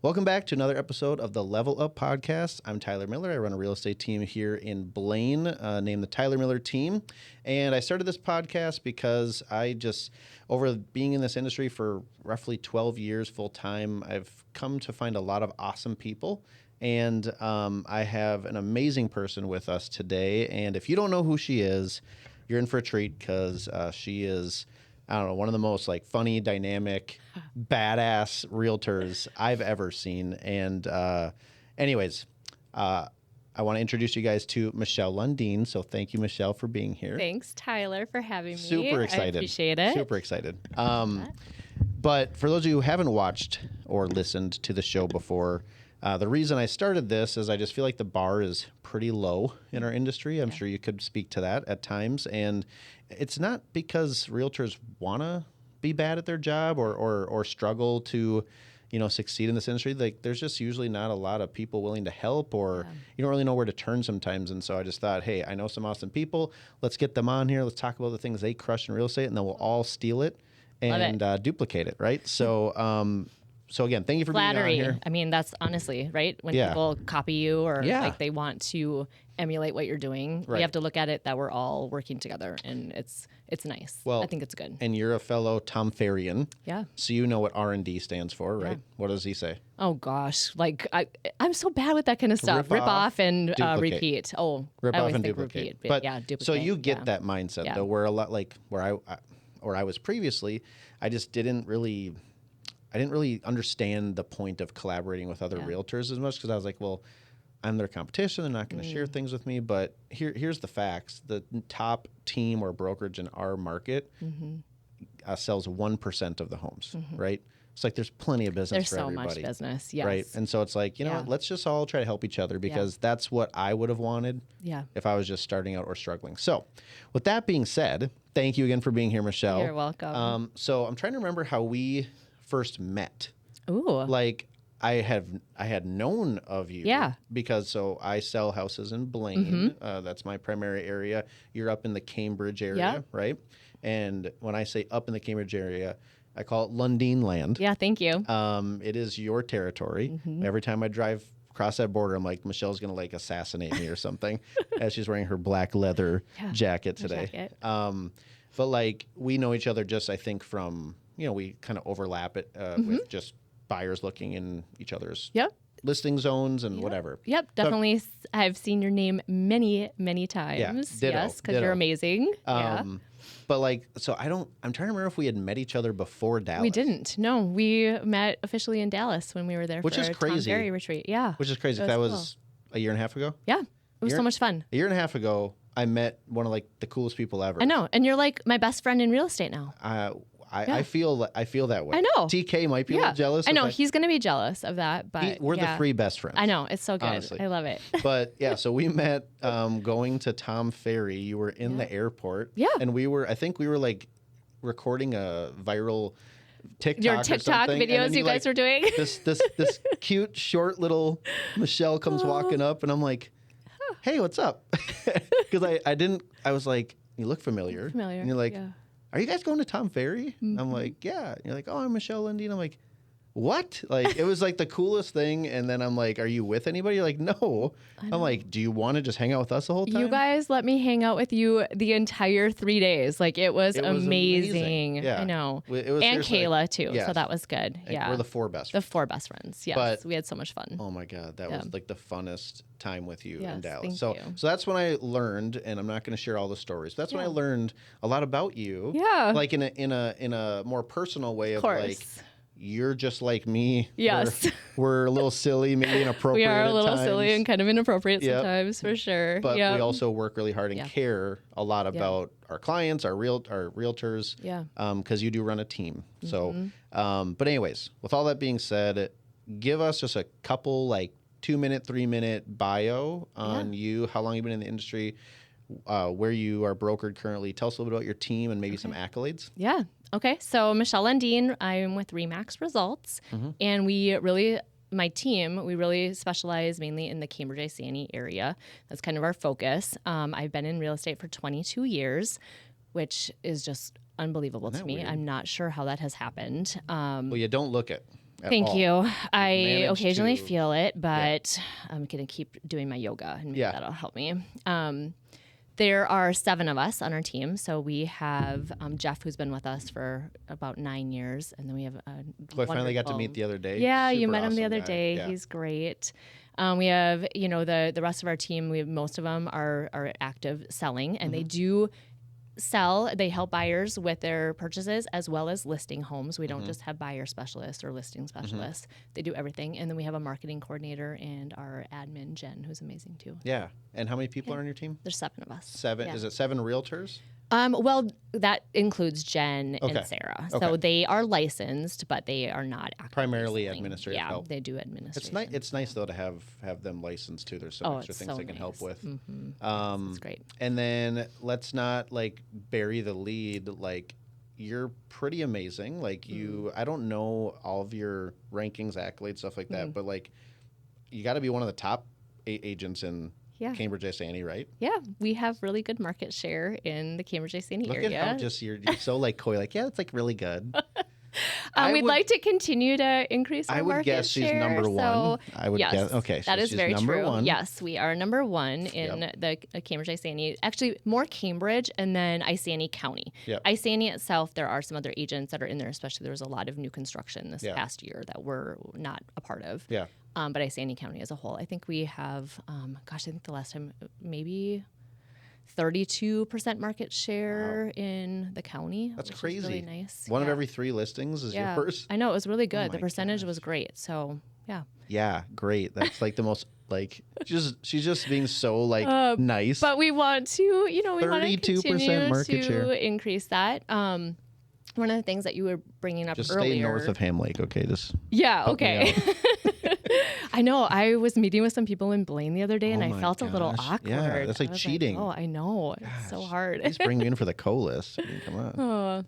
Welcome back to another episode of the Level Up Podcast. I'm Tyler Miller. I run a real estate team here in Blaine, named the Tyler Miller Team. And I started this podcast because over being in this industry for roughly 12 years full time, I've come to find a lot of awesome people. And I have an amazing person with us today. And if you don't know who she is, you're in for a treat because she is, I don't know, one of the most funny, dynamic, badass realtors I've ever seen. And anyways, I want to introduce you guys to Michelle Lundeen. So thank you, Michelle, for being here. Thanks, Tyler, for having me. Super excited. I appreciate it. Super excited. But for those of you who haven't watched or listened to the show before, the reason I started this is I just feel like the bar is pretty low in our industry. I'm sure you could speak to that at times. And it's not because realtors want to be bad at their job or struggle to, succeed in this industry. There's just usually not a lot of people willing to help, or you don't really know where to turn sometimes. And so I just thought, hey, I know some awesome people. Let's get them on here. Let's talk about the things they crush in real estate, and then we'll all steal it and duplicate it, right? So, So again, thank you for Flattery. being on here. I mean, that's honestly, right? When people copy you or they want to emulate what you're doing, we have to look at it that we're all working together, and it's nice. Well, I think it's good. And you're a fellow Tom Ferrian. Yeah. So you know what R&D stands for, right? Yeah. What does he say? Oh gosh, I'm so bad with that kind of stuff. Rip off and repeat. Oh, rip I off always and think duplicate. Repeat, but duplicate. So you get that mindset though, where a lot where I was previously, I just didn't really understand the point of collaborating with other realtors as much, because I was like, well, I'm their competition. They're not going to share things with me. But here's the facts. The top team or brokerage in our market sells 1% of the homes, right? It's there's plenty of business for everybody. There's so much business, yes. Right? And so it's you know what, let's just all try to help each other, because that's what I would have wanted if I was just starting out or struggling. So with that being said, thank you again for being here, Michelle. You're welcome. So I'm trying to remember how we first met. Ooh. I had known of you because I sell houses in Blaine. That's my primary area. You're up in the Cambridge area, right? And when I say up in the Cambridge area, I call it Lundeen land. Yeah, thank you. It is your territory. Every time I drive across that border, I'm like, Michelle's going to assassinate me or something as she's wearing her black leather jacket today. But we know each other just, I think, from, we kind of overlap it with just buyers looking in each other's listing zones and whatever. Yep, definitely. So I've seen your name many, many times. Ditto, yes, because you're amazing. But so I'm trying to remember if we had met each other before Dallas. We didn't. No, we met officially in Dallas when we were there for a Tom Ferry retreat. Yeah. Which is crazy. That was a year and a half ago? Yeah. It was so much fun. A year and a half ago, I met one of the coolest people ever. I know. And you're my best friend in real estate now. I feel that way. I know. TK might be a little jealous. I know. He's going to be jealous of that, but we're the three best friends. I know. It's so good. Honestly. I love it. But so we met going to Tom Ferry. You were in the airport. Yeah. And I think we were recording a viral TikTok Your TikTok videos you guys were doing. This cute, short little Michelle comes walking up, and I'm like, hey, what's up? Because I was like, you look familiar. And you're like, are you guys going to Tom Ferry? I'm like, yeah. And you're like, oh, I'm Michelle Lundeen. I'm like, what? It was the coolest thing. And then I'm like, are you with anybody? You're like, no. I'm like, do you want to just hang out with us the whole time? You guys let me hang out with you the entire 3 days. It was amazing. Yeah. I know. It was, and Kayla too. Yes. So that was good. And we're the four best friends. The four best friends. Yes. We had so much fun. Oh my God. That was the funnest time with you in Dallas. So that's when I learned, and I'm not going to share all the stories. That's when I learned a lot about you. Yeah. In a more personal way of you're just like me. Yes. We're a little silly, maybe inappropriate. We are a little at times. silly and kind of inappropriate sometimes, for sure. But we also work really hard and care a lot about our clients, our realtors. Yeah. Because you do run a team. So, but anyways, with all that being said, give us just a couple 2-minute, 3-minute bio on you, how long you've been in the industry, where you are brokered currently. Tell us a little bit about your team and maybe some accolades. Yeah. Okay. So Michelle Lundeen, I'm with Remax Results, and my team, we really specialize mainly in the Cambridge ICNE area. That's kind of our focus. I've been in real estate for 22 years, which is just unbelievable to me. Weird? I'm not sure how that has happened. Well, you don't look it. at Thank all. you. I managed occasionally to- feel it, but I'm going to keep doing my yoga and maybe that'll help me. There are 7 of us on our team. So we have Jeff, who's been with us for about 9 years. And then we have Who I finally got to meet the other day. Yeah, you Super met him the awesome other guy. day. Yeah. He's great. We have, the rest of our team, most of them are active selling, and they do sell. They help buyers with their purchases as well as listing homes. We don't just have buyer specialists or listing specialists. They do everything. And then we have a marketing coordinator and our admin, Jen, who's amazing too. Yeah. And how many people are on your team? There's 7 of us. 7. Yeah. Is it 7 realtors? Well, that includes Jen Okay. and Sarah. Okay. So they are licensed, but they are not actively Primarily selling. administrative help. They do administration. It's nice. It's nice though to have them licensed too. There's some extra it's things so they can help nice. with. That's great. And then let's not like bury the lead. Like you're pretty amazing. Like I don't know all of your rankings, accolades, stuff like that, but like you got to be one of the top agents in Cambridge, Isani, right? Yeah, we have really good market share in the Cambridge, Isani area. Look at how just you're so like coy. Like it's like really good. We'd like to continue to increase our market share. I would guess she's number 1. So, I would guess. Okay, that is she's very number true. 1. Yes, we are number 1 in the Cambridge, Isani. Actually, more Cambridge and then Isani County. Yep. Isani itself, there are some other agents that are in there. Especially there was a lot of new construction this past year that we're not a part of. Yeah. But Isani County as a whole, I think we have. I think the last time maybe 32% market share in the county. That's which crazy. Is really nice. One of every 3 listings is yours. I know, it was really good. Oh The my percentage gosh. was great. So yeah. Yeah, great. That's like the most like she's just being so like nice. But we want to, we want to 32% continue market to share. increase that. One of the things that you were bringing up Just earlier. stay north of Ham Lake, okay? Just Yeah, help me okay. I know. I was meeting with some people in Blaine the other day, and Oh I my felt a little gosh. awkward. Yeah, that's like I was cheating. oh, I know. It's so hard. Please bring me in for the co-list. I mean, come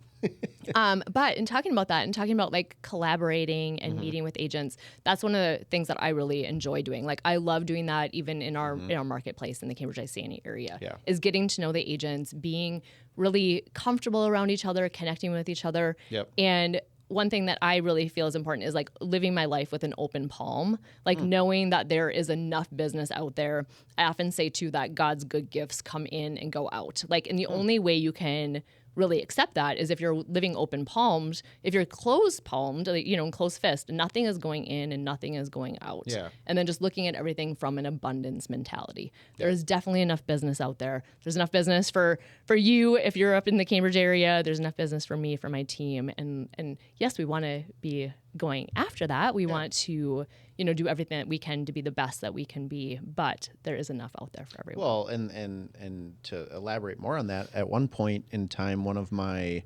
on. But in talking about that and talking about like collaborating and meeting with agents, that's one of the things that I really enjoy doing. Like I love doing that even in our marketplace in the Cambridge, Isani area. Yeah. Is getting to know the agents, being really comfortable around each other, connecting with each other. Yep. And one thing that I really feel is important is like living my life with an open palm, like knowing that there is enough business out there. I often say too that God's good gifts come in and go out. Like, and the only way you can really accept that is if you're living open palmed. If you're closed palmed, like, closed fist, nothing is going in and nothing is going out. Yeah. And then just looking at everything from an abundance mentality. There is definitely enough business out there. There's enough business for you if you're up in the Cambridge area. There's enough business for me, for my team. And yes, we want to be going after that. We want to, do everything that we can to be the best that we can be, but there is enough out there for everyone. Well, and to elaborate more on that, at one point in time, one of my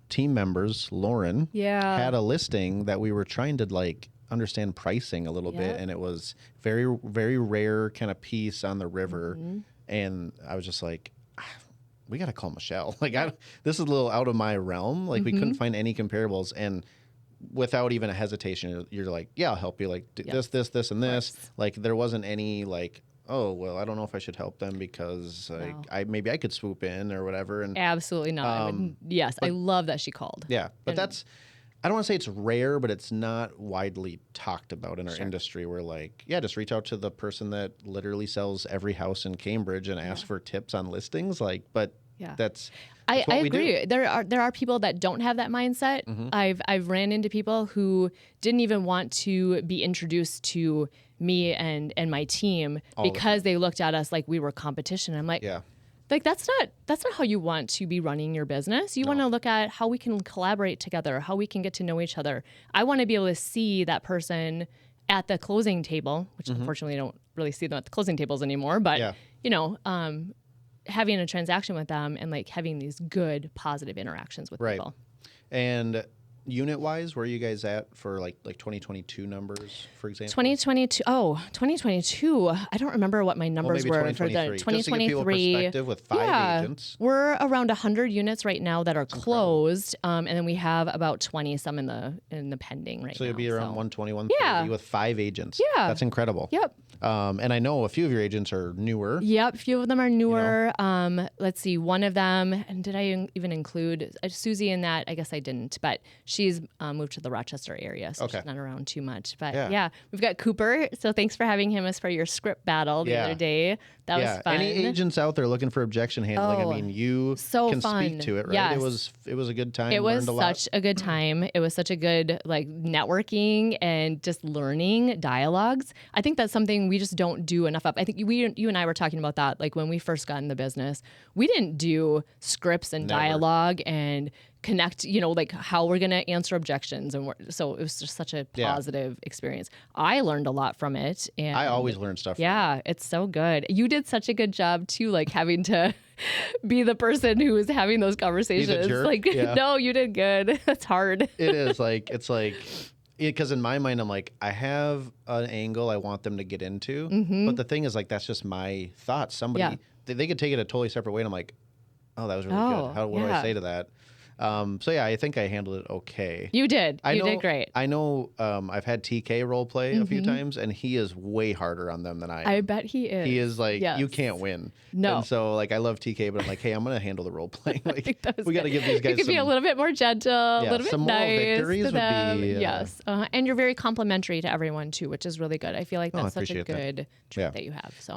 team members, Lauren, had a listing that we were trying to like understand pricing a little bit, and it was very, very rare kind of piece on the river, and I was just like, we got to call Michelle. Like, this is a little out of my realm. Like, we couldn't find any comparables, and without even a hesitation, you're like, yeah, I'll help you. Like this, and this. Like there wasn't any like, oh, well, I don't know if I should help them because maybe I could swoop in or whatever. And absolutely not. I love that she called. Yeah, but that's, I don't want to say it's rare, but it's not widely talked about in our industry. Where like, just reach out to the person that literally sells every house in Cambridge and ask for tips on listings. Like, but that's I what we agree. do. There are people that don't have that mindset. I've ran into people who didn't even want to be introduced to me and my team because they looked at us like we were competition. I'm like, like that's not how you want to be running your business. You want to look at how we can collaborate together, how we can get to know each other. I want to be able to see that person at the closing table, which unfortunately I don't really see them at the closing tables anymore, but having a transaction with them and like having these good positive interactions with people. And unit wise, where are you guys at for like 2022 numbers, for example? 2022. I don't remember what my numbers were for the 2023. Just to give people perspective, with 5 agents. We're around 100 units right now that are closed, and then we have about 20 some in the pending right now. So you'll be around 120, 130 with 5 agents. Yeah, that's incredible. Yep. And I know a few of your agents are newer. Yep, a few of them are newer. Let's see, one of them, and did I even include Susie in that? I guess I didn't, but she's moved to the Rochester area, so Okay. she's not around too much. But Yeah. yeah, we've got Cooper. So thanks for having him as for your script battle the other day. That was fun. Any agents out there looking for objection handling? Oh, I mean, you so can fun. speak to it, right? Yes. It was a good time. It was Learned a lot. such a good time. It was such a good like networking and just learning dialogues. I think that's something we just don't do enough of. I think you and I were talking about that like when we first got in the business. We didn't do scripts and Never. dialogue and connect, like how we're going to answer objections. And so it was just such a positive experience. I learned a lot from it. And I always learn stuff from yeah, it's so good. You did such a good job too, like having to be the person who is having those conversations. jerk? Like, Yeah. no, you did good. It's hard. It is like, it's like, because in my mind, I'm like, I have an angle I want them to get into. But the thing is like, that's just my thoughts. Somebody, they could take it a totally separate way. And I'm like, oh, that was really good. What do I say to that? So yeah, I think I handled it okay. You did. You did great. I know I've had TK role play a few times, and he is way harder on them than I am. I bet he is. He is like, you can't win. No. And so like, I love TK, but I'm like, hey, I'm going to handle the role playing. Like, we got to good. give these guys You could be a little bit more gentle, a little bit some moral nice victories to would them. be, yes. And you're very complimentary to everyone too, which is really good. I feel like that's such a good trait that you have. So.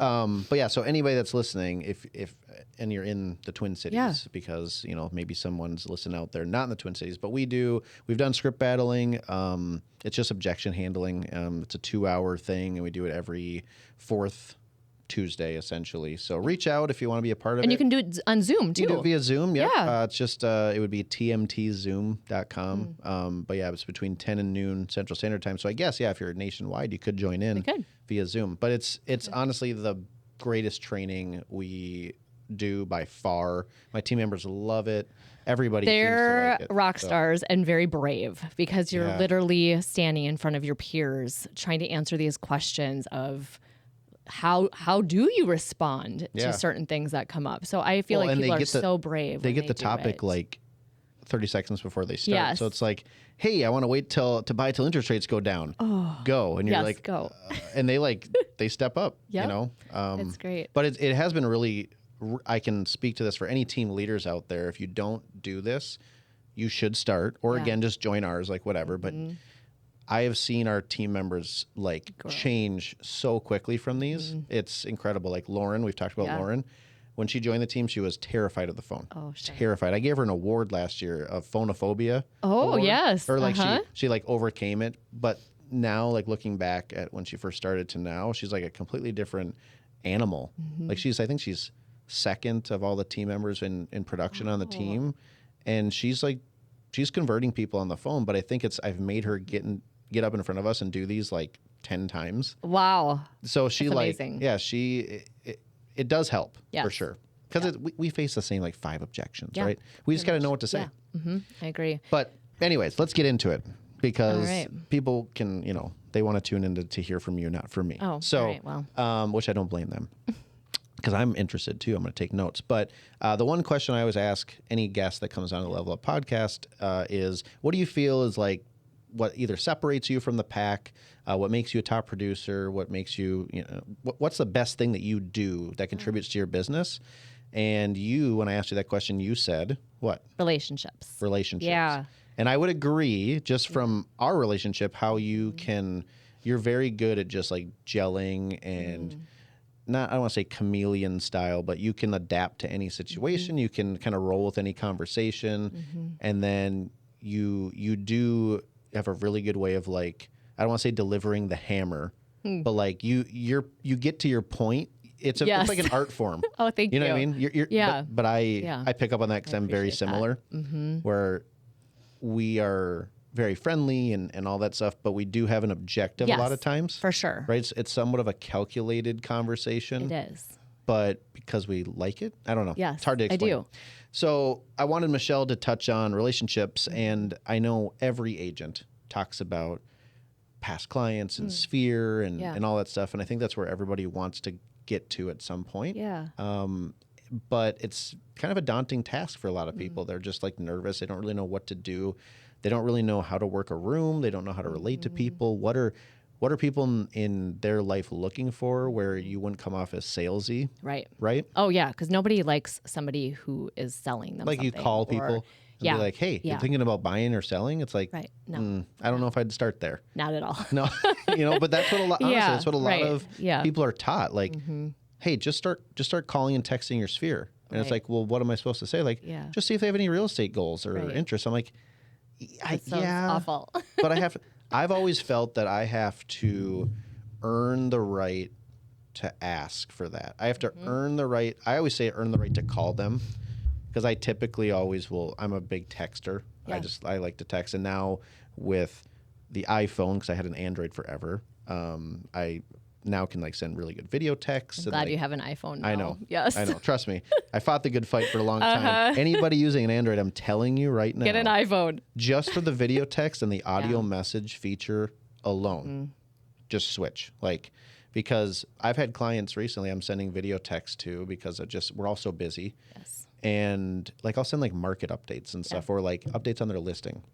But yeah, so anybody that's listening, if and you're in the Twin Cities, because maybe someone's listening out there not in the Twin Cities, but we've done script battling. It's just objection handling. It's a 2-hour thing, and we do it every fourth Tuesday essentially. So reach out if you want to be a part of it. And you can do it on Zoom too. You can do it via Zoom. Yep. Yeah. It's just it would be tmtzoom.com. But yeah, it's between 10 and noon Central Standard Time. So I guess if you're nationwide, you could join in via Zoom. But it's honestly the greatest training we do by far. My team members love it. Everybody They're seems to like it, rock stars and very brave because you're Yeah. literally standing in front of your peers trying to answer these questions of how do you respond to certain things that come up. So I feel like people are so brave. They when get the do topic it. like 30 seconds before they start. Yes. So it's like, hey, I want to wait to buy till interest rates go down. Go. And you're like, go. And they step up, Yep. It's great. But it has been really, I can speak to this for any team leaders out there. If you don't do this, you should start, or again, just join ours, like whatever. But I have seen our team members change so quickly from these. It's incredible. Like Lauren, we've talked about Lauren. When she joined the team, she was terrified of the phone. Oh, sure. Terrified. I gave her an award last year of phonophobia. Oh, award. yes. Or like she like overcame it. But now, like looking back at when she first started to now, she's like a completely different animal. Like I think she's second of all the team members in production on the team. And she's converting people on the phone. But I think I've made her get up in front of us and do these like 10 times. Wow. So she That's amazing. It does help for sure. Because we face the same like 5 objections, right? We just got to know what to say. Yeah. I agree. But anyways, let's get into it because people can, they want to tune in to hear from you, not from me. Oh, so, all right, well. Which I don't blame them because I'm interested too. I'm going to take notes. But the one question I always ask any guest that comes on the Level Up podcast is, what do you feel is like what either separates you from the pack, what makes you a top producer, what makes you, what's the best thing that you do that contributes to your business? And when I asked you that question, you said what? Relationships. Yeah. And I would agree just from our relationship, how you're very good at just like gelling and I don't want to say chameleon style, but you can adapt to any situation. You can kind of roll with any conversation. And then you do have a really good way of like, I don't want to say delivering the hammer, but like you get to your point. It's like an art form. Oh, thank you. You know what I mean? Yeah. But I pick up on that because I'm very similar, where we are very friendly and all that stuff, but we do have an objective a lot of times. For sure. Right? It's somewhat of a calculated conversation. It is. But because we like it, I don't know. Yes, it's hard to explain. I do. So I wanted Michelle to touch on relationships, and I know every agent talks about past clients and sphere and all that stuff, and I think that's where everybody wants to get to at some point. Yeah. But it's kind of a daunting task for a lot of people. They're just like nervous. They don't really know what to do. They don't really know how to work a room. They don't know how to relate to people. What are people in their life looking for where you wouldn't come off as salesy? Right. Right? Oh, yeah, because nobody likes somebody who is selling them Like you something call people. and be like, hey, you're thinking about buying or selling? It's like, right. No, I don't know if I'd start there. not at all. No, but that's what honestly, that's what a lot of people are taught. Like, hey, just start calling and texting your sphere. And it's like, well, what am I supposed to say? Like, just see if they have any real estate goals or interests. I'm like, That sounds awful. But I've always felt that I have to earn the right to ask for that. I have to earn the right. I always say earn the right to call them, because I typically always will. I'm a big texter. Yeah. I like to text. And now with the iPhone, because I had an Android forever, I now can like send really good video texts. I'm glad you have an iPhone now. I know. Yes. I know. Trust me. I fought the good fight for a long time. Anybody using an Android, I'm telling you right now. Get an iPhone. Just for the video text and the audio message feature alone. Just switch. Because I've had clients recently I'm sending video text to, because we're all so busy. Yes. And I'll send market updates and stuff, or updates on their listing.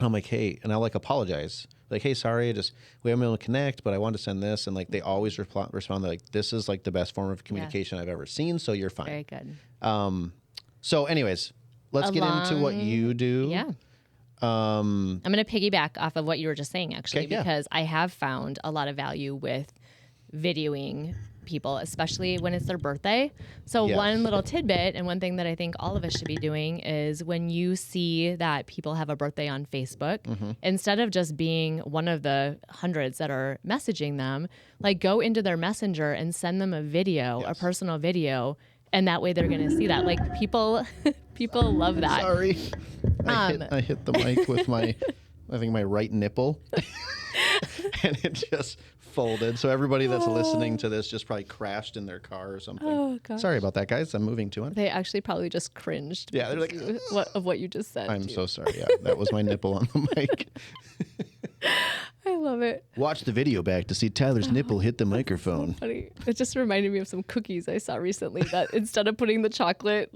I'm like, hey, and I'll apologize. Like, hey, sorry, we haven't been able to connect, but I wanted to send this. And they always respond like, this is the best form of communication I've ever seen. So you're fine. Very good. So anyways, let's get into what you do. Yeah. I'm going to piggyback off of what you were just saying, actually, because I have found a lot of value with videoing people, especially when it's their birthday. So one little tidbit, and one thing that I think all of us should be doing, is when you see that people have a birthday on Facebook, instead of just being one of the hundreds that are messaging them, go into their messenger and send them a video, a personal video, and that way they're going to see that. People love that. Sorry. I hit the mic with my right nipple and it just folded. So everybody that's listening to this just probably crashed in their car or something. Oh, gosh. Sorry about that, guys. I'm moving to it. They actually probably just cringed. Yeah, they're like, of what you just said. I'm so sorry. Yeah, that was my nipple on the mic. I love it. Watch the video back to see Tyler's nipple hit the microphone. So funny. It just reminded me of some cookies I saw recently that instead of putting the chocolate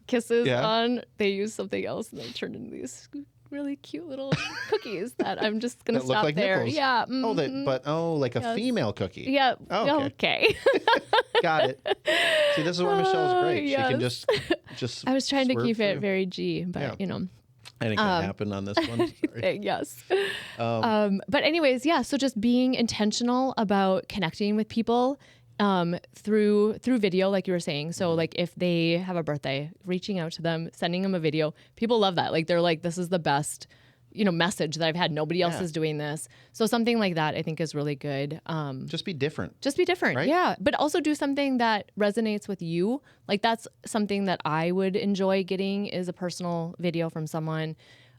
kisses on, they used something else and they turned into these really cute little cookies that I'm just going to stop there. Nipples. Yeah. A female cookie. Yeah. Oh, okay. Got it. See, this is why Michelle's great. Yes. She can just I was trying to keep it very G, but Anything can happen on this one. Sorry. Yes. But anyways, so just being intentional about connecting with people through video, like you were saying. So if they have a birthday, reaching out to them, sending them a video, people love that. They're like, this is the best, message that I've had. Nobody else is doing this. So something like that I think is really good. Just be different. Right? Yeah. But also do something that resonates with you. That's something that I would enjoy getting, is a personal video from someone.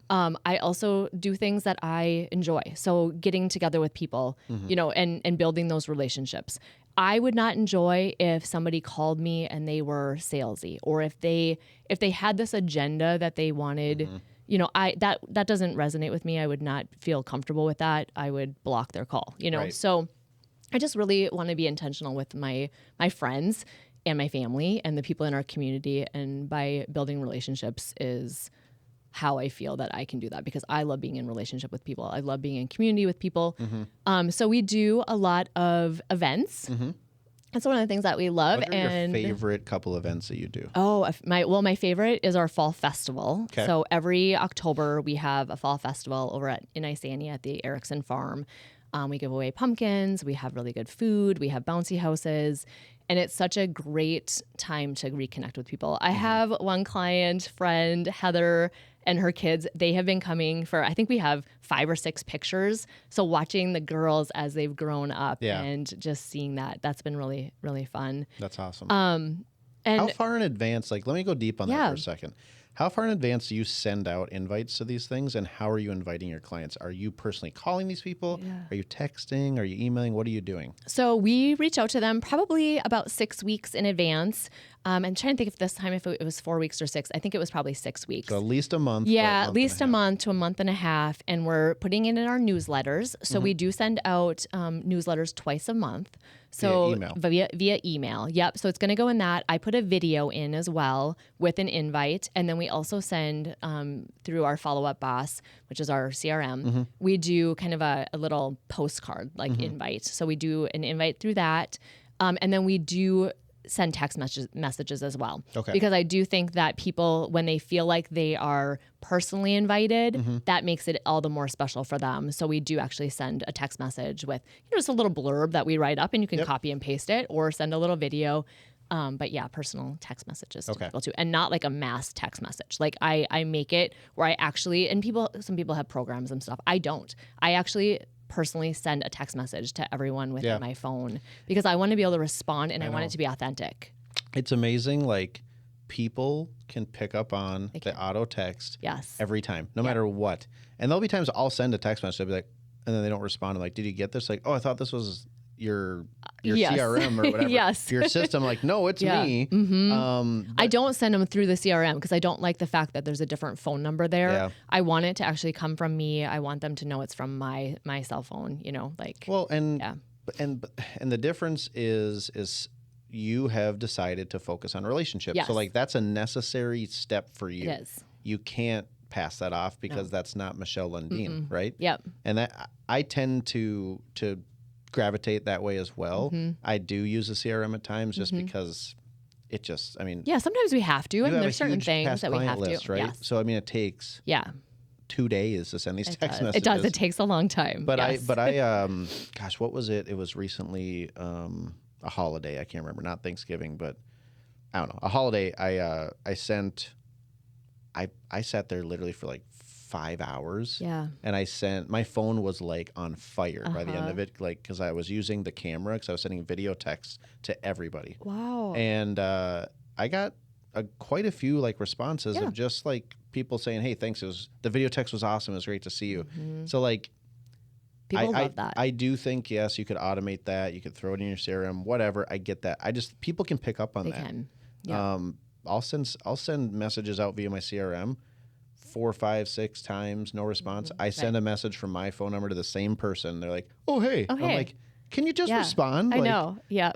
I also do things that I enjoy. So getting together with people, and building those relationships. I would not enjoy if somebody called me and they were salesy, or if they had this agenda that they wanted, that doesn't resonate with me. I would not feel comfortable with that. I would block their call, Right. So I just really want to be intentional with my friends and my family and the people in our community, and by building relationships is how I feel that I can do that, because I love being in relationship with people. I love being in community with people. So we do a lot of events. That's one of the things that we love. What are your favorite couple events that you do? Oh, my favorite is our fall festival. Okay. So every October we have a fall festival over in Isani at the Erickson Farm. We give away pumpkins. We have really good food. We have bouncy houses. And it's such a great time to reconnect with people. I have one friend, Heather, and her kids. They have been coming for, I think we have 5 or 6 pictures. So watching the girls as they've grown up and just seeing that's been really, really fun. That's awesome. And how far in advance, let me go deep on that for a second. How far in advance do you send out invites to these things, and how are you inviting your clients? Are you personally calling these people? Yeah. Are you texting? Are you emailing? What are you doing? So we reach out to them probably about 6 weeks in advance. I'm trying to think if this time if it was 4 weeks or 6. I think it was probably 6 weeks. So at least a month. Yeah, at least a month to a month and a half. And we're putting it in our newsletters. So we do send out newsletters twice a month. So via email. Yep. So it's going to go in that. I put a video in as well with an invite. And then we also send through our follow-up boss, which is our CRM. We do kind of a little postcard invite. So we do an invite through that. And then we do send text messages as well. Okay. Because I do think that people, when they feel like they are personally invited, that makes it all the more special for them. So we do actually send a text message with, just a little blurb that we write up, and you can copy and paste it, or send a little video. But yeah, personal text messages to people too, and not like a mass text message. Like I make it where I actually, and some people have programs and stuff. I don't. I actually personally send a text message to everyone within my phone, because I want to be able to respond, and I want it to be authentic. It's amazing. Like, people can pick up on the auto text every time, no matter what. And there'll be times I'll send a text message, I'll be like, and then they don't respond. I'm like, did you get this? Like, oh, I thought this was your CRM or whatever. Your system. Like, no, it's me. I don't send them through the CRM because I don't like the fact that there's a different phone number there. I want it to actually come from me. I want them to know it's from my cell phone, like. Well, and the difference is you have decided to focus on relationships. So like, that's a necessary step for you. It is. You can't pass that off because that's not Michelle Lundeen, right? Yep. And that I tend to gravitate that way as well. I do use a CRM at times just because it just, sometimes we have to, and there's certain things that we have list, to. Right? Yes. So, it takes 2 days to send these text messages. It does. It takes a long time. But I gosh, what was it? It was recently a holiday. I can't remember, not Thanksgiving, but I don't know. A holiday. I sat there literally for like 5 hours. Yeah. And my phone was like on fire by the end of it, like, because I was using the camera, because I was sending video texts to everybody. Wow. And I got quite a few like responses of just like people saying, hey, thanks. The video text was awesome. It was great to see you. So like, people love that. I do think, yes, you could automate that. You could throw it in your CRM, whatever. I get that. People can pick up on that. They can. Yeah. I'll send messages out via my CRM 4, 5, 6 times, no response. I send a message from my phone number to the same person. They're like, oh, hey. I'm like, can you just respond? I know. Yeah.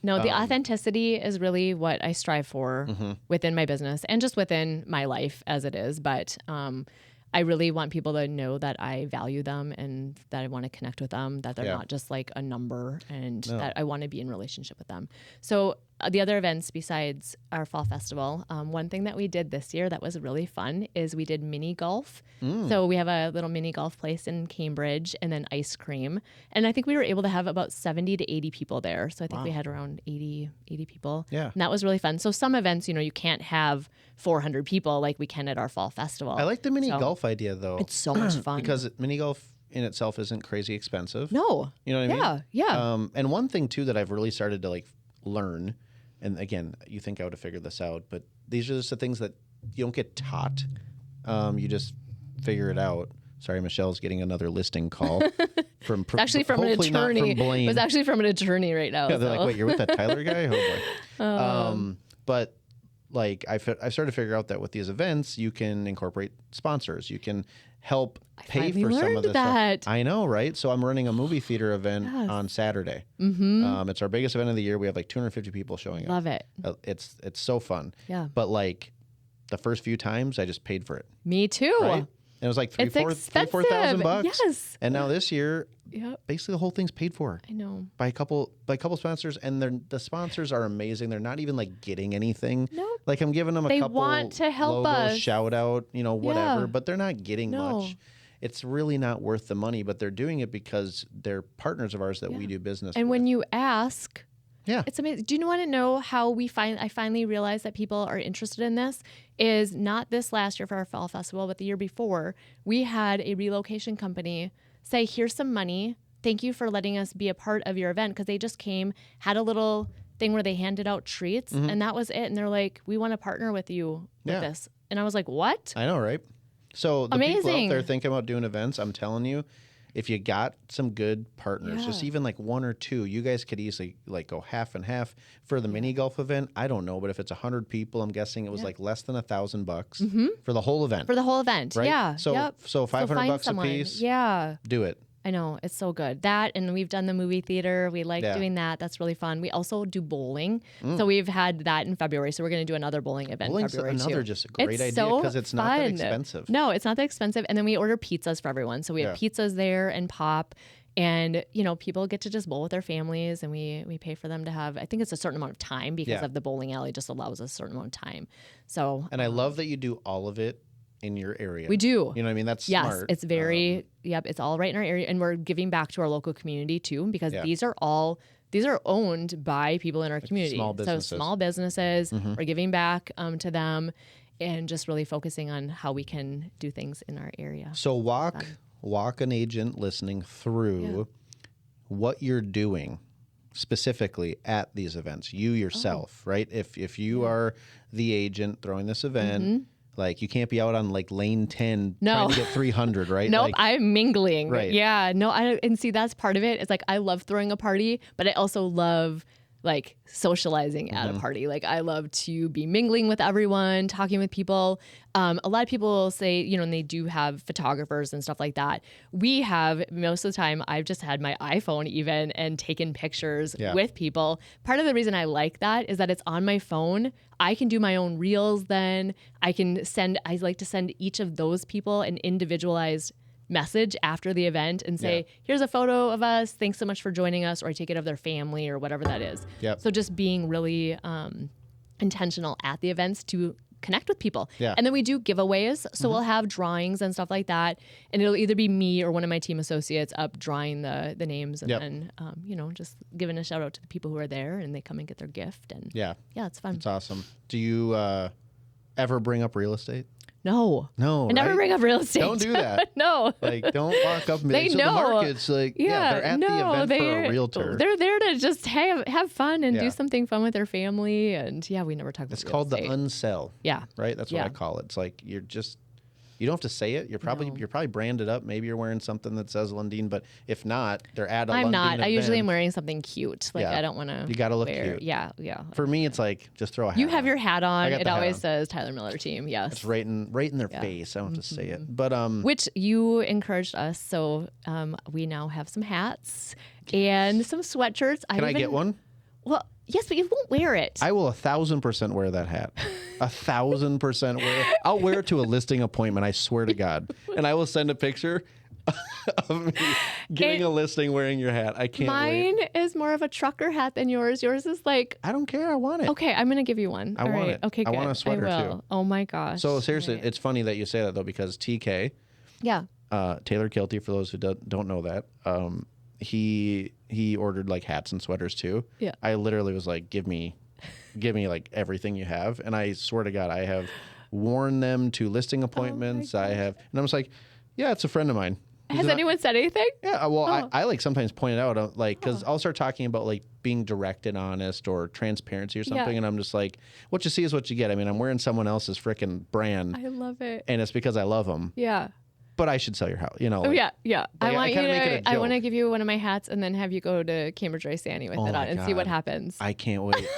No, the authenticity is really what I strive for within my business and just within my life as it is. But I really want people to know that I value them and that I want to connect with them, that they're not just like a number, and that I want to be in relationship with them. So the other events besides our fall festival, one thing that we did this year that was really fun is we did mini golf. So we have a little mini golf place in Cambridge, and then ice cream. And I think we were able to have about 70 to 80 people there. So I think we had around 80 people. Yeah. And that was really fun. So some events, you can't have 400 people like we can at our fall festival. I like the mini golf idea, though. It's so much fun. Because mini golf in itself isn't crazy expensive. No. You know what I mean? Yeah. And one thing, too, that I've really started to like learn, and again, you think I would have figured this out, but these are just the things that you don't get taught. You just figure it out. Sorry, Michelle's getting another listing call from actually from an attorney. Not from Blaine. It was actually from an attorney right now. Yeah, they're like, wait, you're with that Tyler guy? Oh boy. But like I started to figure out that with these events, you can incorporate sponsors. You can help pay for some of this stuff. I know, right? So I'm running a movie theater event on Saturday. It's our biggest event of the year. We have like 250 people showing up. Love it. It's so fun. Yeah. But like the first few times, I just paid for it. Me too. Right? And it was like $4,000. Yes. And now this year, basically the whole thing's paid for. I know. By a couple sponsors, and the sponsors are amazing. They're not even like getting anything. No. Like I'm giving them a couple want to help logos, us. Shout out, whatever, but they're not getting much. It's really not worth the money, but they're doing it because they're partners of ours that we do business with. And when you ask, Yeah. It's amazing. Do you want to know how I finally realized that people are interested in this? Is not this last year for our fall festival, but the year before, we had a relocation company say, here's some money. Thank you for letting us be a part of your event, because they just came, had a little thing where they handed out treats, and that was it. And they're like, we want to partner with you with this. And I was like, what? I know, right? So the people Amazing. out there thinking about doing events, I'm telling you, if you got some good partners, just even like one or two, you guys could easily like go half and half for the mini golf event. I don't know, but if it's 100 people, I'm guessing it was like less than $1,000 for the whole event. For the whole event, right? yeah. So $500 a piece. Yeah. Do it. I know. It's so good. That, and we've done the movie theater. We like doing that. That's really fun. We also do bowling. So we've had that in February. So we're going to do another bowling event in February another too. just a great idea, because it's not that expensive. No, it's not that expensive. And then we order pizzas for everyone. So we have pizzas there and pop. And, people get to just bowl with their families, and we pay for them to have, I think it's a certain amount of time because of the bowling alley just allows us a certain amount of time. So, and I love that you do all of it in your area. We do. You know what I mean? That's smart. Yes, it's very, it's all right in our area. And we're giving back to our local community too, because these are owned by people in our community. Small businesses. So small businesses, we're giving back to them and just really focusing on how we can do things in our area. So walk an agent listening through what you're doing specifically at these events, you yourself, right? If you are the agent throwing this event, like you can't be out on like lane 10 trying to get 300, right? Nope, like, I'm mingling. Right. Yeah, no, and see, that's part of it. It's like I love throwing a party, but I also love like socializing at a party. Like I love to be mingling with everyone, talking with people. A lot of people say, and they do have photographers and stuff like that. We have, most of the time, I've just had my iPhone even and taken pictures with people. Part of the reason I like that is that it's on my phone. I can do my own reels then. I like to send each of those people an individualized message after the event and say, here's a photo of us. Thanks so much for joining us. Or I take it of their family or whatever that is. Yep. So just being really intentional at the events to connect with people. Yeah. And then we do giveaways. So we'll have drawings and stuff like that. And it'll either be me or one of my team associates up drawing the names and then, just giving a shout out to the people who are there and they come and get their gift. And yeah, it's fun. It's awesome. Do you ever bring up real estate? No, I never bring up real estate. Don't do that. No, like don't walk up. They so know. The market's like, they're at the event for a realtor. They're there to just have fun and do something fun with their family. And we never talk about. It's called the unsell. Yeah, right. That's what I call it. It's like you don't have to say it. You're probably branded up. Maybe you're wearing something that says Lundeen, but if not, they're at a Lundeen event. I usually am wearing something cute. Like I don't want to. You got to look cute. Yeah. For me, it's like just throw a hat. You have your hat on. It always on. says Tyler Miller Team. Yes, it's right in their face. I don't have to say it, but which you encouraged us. So we now have some hats and some sweatshirts. Can I get one? Well, yes, but you won't wear it. I will 1,000% wear that hat. 1,000% wear it. I'll wear it to a listing appointment. I swear to God. And I will send a picture of me getting a listing wearing your hat. I can't wait. Mine is more of a trucker hat than yours. Yours is like... I don't care. I want it. Okay, I'm going to give you one. I want it. Okay, good. I want a sweater too. Oh my gosh. So seriously, it's funny that you say that though, because TK, Taylor Kilty, for those who don't know that, he ordered like hats and sweaters too. Yeah. I literally was like, give me like everything you have. And I swear to God, I have worn them to listing appointments. And I was like, yeah, it's a friend of mine. Has anyone said anything? Yeah. Well, I like sometimes point it out, like, cause I'll start talking about like being direct and honest or transparency or something. And I'm just like, what you see is what you get. I mean, I'm wearing someone else's freaking brand. I love it. And it's because I love them. Yeah. But I should sell your house, Like, I want to give you one of my hats and then have you go to Cambridge Ray Sandy with it on and see what happens. I can't wait.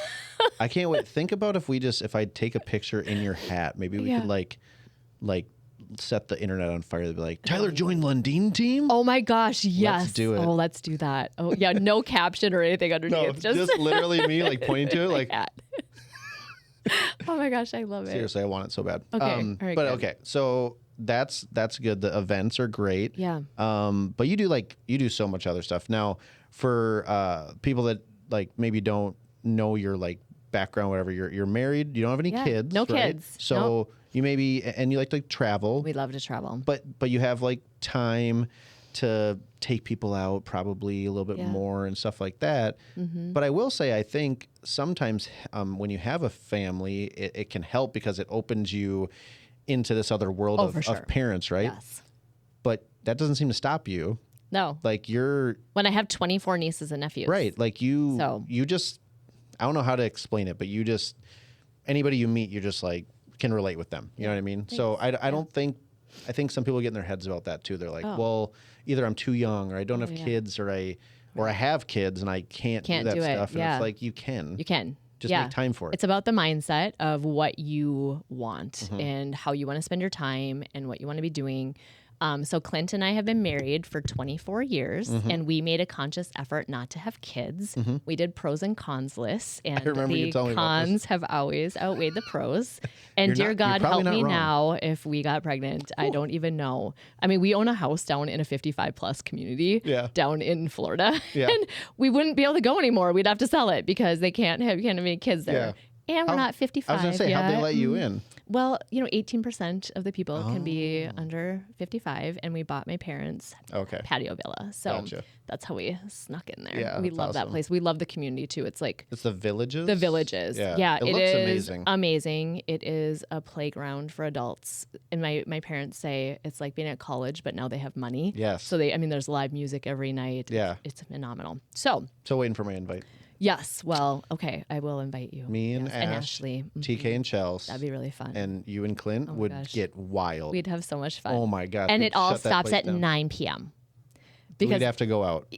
I can't wait. Think about if I take a picture in your hat, maybe we could like set the internet on fire. They'd be like, Tyler joined Lundeen team. Oh my gosh, yes. Let's do it. Oh, let's do that. Oh yeah, no caption or anything underneath. No, just literally me like pointing to it like. Oh my gosh, I love it. Seriously, I want it so bad. Okay, all right, but good. okay, so that's good. The events are great. Yeah. But you do so much other stuff now. For people that like maybe don't know your like background, whatever. You're married. You don't have any kids. No right? kids. So nope. You maybe and you like to travel. We love to travel. But you have like time to take people out probably a little bit more and stuff like that. Mm-hmm. But I will say, I think sometimes when you have a family, it can help because it opens you into this other world of parents, right? Yes. But that doesn't seem to stop you. No. Like when I have 24 nieces and nephews. Right. Like you just, I don't know how to explain it, but you just, anybody you meet, you just like can relate with them. You know what I mean? Thanks. So I think some people get in their heads about that too. They're like, well, either I'm too young or I don't have kids or I have kids and I can't do that stuff. And it's like, you can. Just make time for it. It's about the mindset of what you want and how you want to spend your time and what you want to be doing. So Clint and I have been married for 24 years, and we made a conscious effort not to have kids. We did pros and cons lists, and remember you the telling me about this. cons have always outweighed the pros. And dear you're God, probably help not me wrong. now if we got pregnant. I don't even know. I mean, we own a house down in a 55 plus community down in Florida, and we wouldn't be able to go anymore. We'd have to sell it because they can't have any kids there. And we're not 55 I was going to say, yet. how'd they let you in? Well, 18% of the people can be under 55, and we bought my parents' patio villa. So that's how we snuck in there. Yeah, we that's love that awesome. place. We love the community too. It's like It's the Villages? the Villages. Yeah. It looks is amazing. amazing. It is a playground for adults. And my parents say it's like being at college, but now they have money. Yes. So there's live music every night. Yeah. It's phenomenal. So waiting for my invite. yes. Well, okay. I will invite you. Me and and Ash, Ashley. TK and Chels. That'd be really fun. And you and Clint my would gosh. get wild. We'd have so much fun. Oh my gosh. And we'd it all shut that stops place at down. 9 p.m. We'd Because have to go out.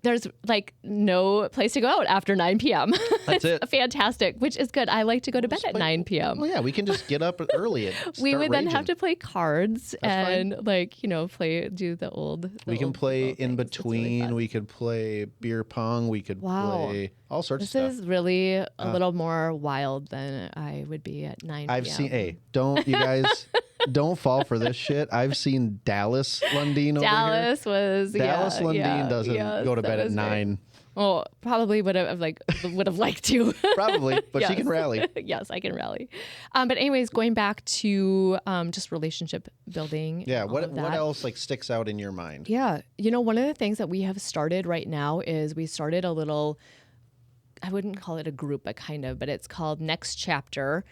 there's like no place to go out after 9 p.m. That's It's it. fantastic, which is good. I like to go to bed at 9 p.m. Well, yeah, we can just get up early and We start would then have raging. to play cards That's fine. and do the old. We can play in people things. It's really between. fun. We could play beer pong. We could Wow. play all sorts This of stuff. is really a little more wild than I would be at 9 I've p.m. seen. Hey, don't you guys don't fall for this shit. I've seen Dallas Lundeen over here. Dallas was Dallas Lundeen doesn't go to bed at 9. Oh, probably would have liked to. Probably, but she Yes. can rally. Yes, I can rally. But anyways, going back to just relationship building. Yeah. and all What of that. what else sticks out in your mind? Yeah. One of the things that we have started right now is we started a little, I wouldn't call it a group, but it's called Next Chapter,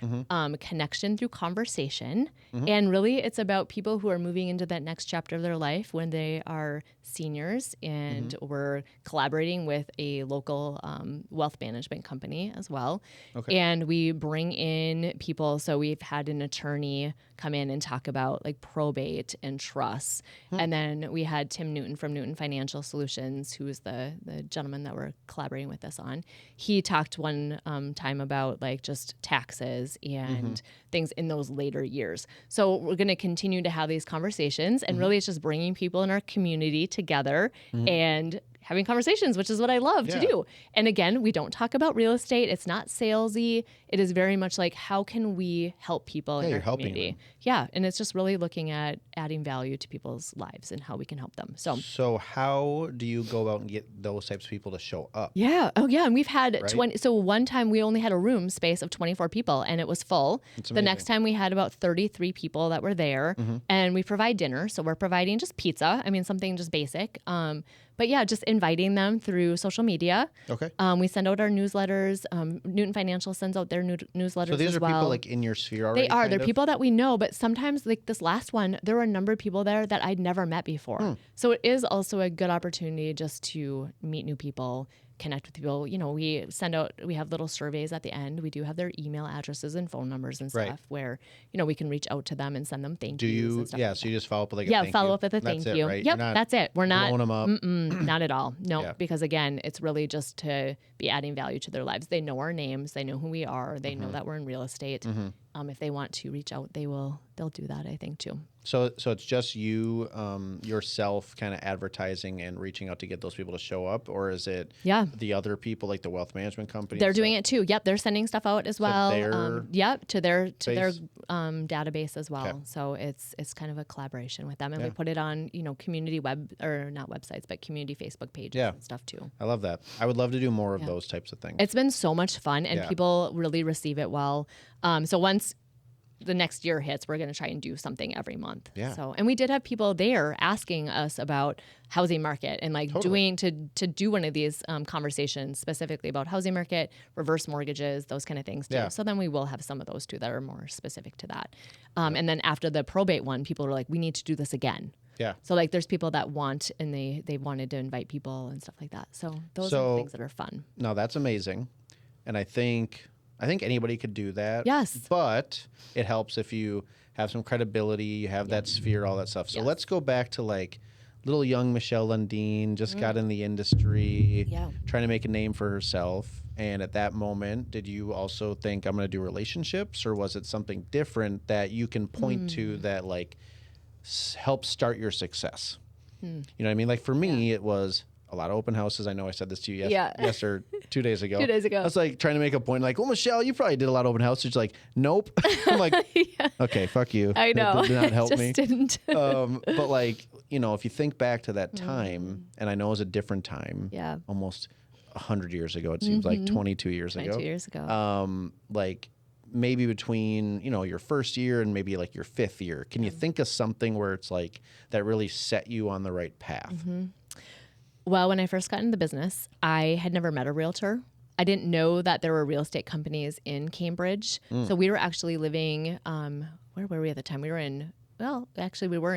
Connection Through Conversation. And really it's about people who are moving into that next chapter of their life when they are seniors, and we're collaborating with a local wealth management company as well. Okay. And we bring in people. So we've had an attorney come in and talk about like probate and trusts. And then we had Tim Newton from Newton Financial Solutions, who is the gentleman that we're collaborating with us on. He talked one time about like just taxes and things in those later years. So we're going to continue to have these conversations, and really it's just bringing people in our community together and having conversations, which is what I love to do. And again, we don't talk about real estate. It's not salesy. It is very much like, how can we help people in you're our helping community? them. Yeah. And it's just really looking at adding value to people's lives and how we can help them. So how do you go about and get those types of people to show up? Yeah. Oh, yeah. And we've had Right? 20. So one time we only had a room space of 24 people and it was full. The amazing. next time we had about 33 people that were there, and we provide dinner. So we're providing just pizza. I mean, something just basic. But yeah, just inviting them through social media. Okay. We send out our newsletters. Newton Financial sends out their newsletters So these as are well. people like in your sphere already? They are. kind They're of? people that we know, but sometimes, like this last one, there were a number of people there that I'd never met before. So it is also a good opportunity just to meet new people, connect with people. We have little surveys at the end. We do have their email addresses and phone numbers and stuff Right. where, we can reach out to them and send them thank Do yous you? and stuff Yeah. like So you just follow up with like a yeah, thank follow you? up with a That's thank it, you. right? Yep, You're not that's it. We're not blowing them up. not at all. No, Yeah. because again, it's really just to be adding value to their lives. They know our names. They know who we are. They know that we're in real estate. If they want to reach out, they'll do that, I think, too. So it's just you yourself kind of advertising and reaching out to get those people to show up, or is it Yeah. the other people like the wealth management company? They're doing it too. Yep, they're sending stuff out as well. their Yep, to their base? database as well. Okay. So it's kind of a collaboration with them, and we put it on community web, or not websites, but community Facebook pages Yeah. and stuff too. I love that. I would love to do more of those types of things. It's been so much fun, and Yeah. people really receive it well. So once the next year hits, we're going to try and do something every month. Yeah. So, and we did have people there asking us about housing market and like Totally. doing to do one of these conversations specifically about housing market, reverse mortgages, those kind of things too. Yeah. So then we will have some of those too that are more specific to that. And then after the probate one, people were like, we need to do this again. Yeah. So like there's people that want, and they wanted to invite people and stuff like that. So those are the things that are fun. No, that's amazing. And I think anybody could do that. Yes. But it helps if you have some credibility, you have that sphere, all that stuff. So Yes. let's go back to like little young Michelle Lundeen, just got in the industry, trying to make a name for herself. And at that moment, did you also think I'm going to do relationships, or was it something different that you can point to that like help start your success? You know what I mean? Like for me, it was a lot of open houses. I know I said this to you yesterday, 2 days ago. 2 days ago. I was like trying to make a point, like, well, Michelle, you probably did a lot of open houses. She's like, nope. I'm like, okay, fuck you. I know. That did not help Just me. Didn't. But like, you know, if you think back to that time, and I know it was a different time, almost 100 years ago, it seems like 22 years ago. 22 years ago. Like maybe between, you know, your first year and maybe like your fifth year, can you think of something where it's like that really set you on the right path? Well, when I first got into the business, I had never met a realtor. I didn't know that there were real estate companies in Cambridge. So we were actually living, where were we at the time? We were in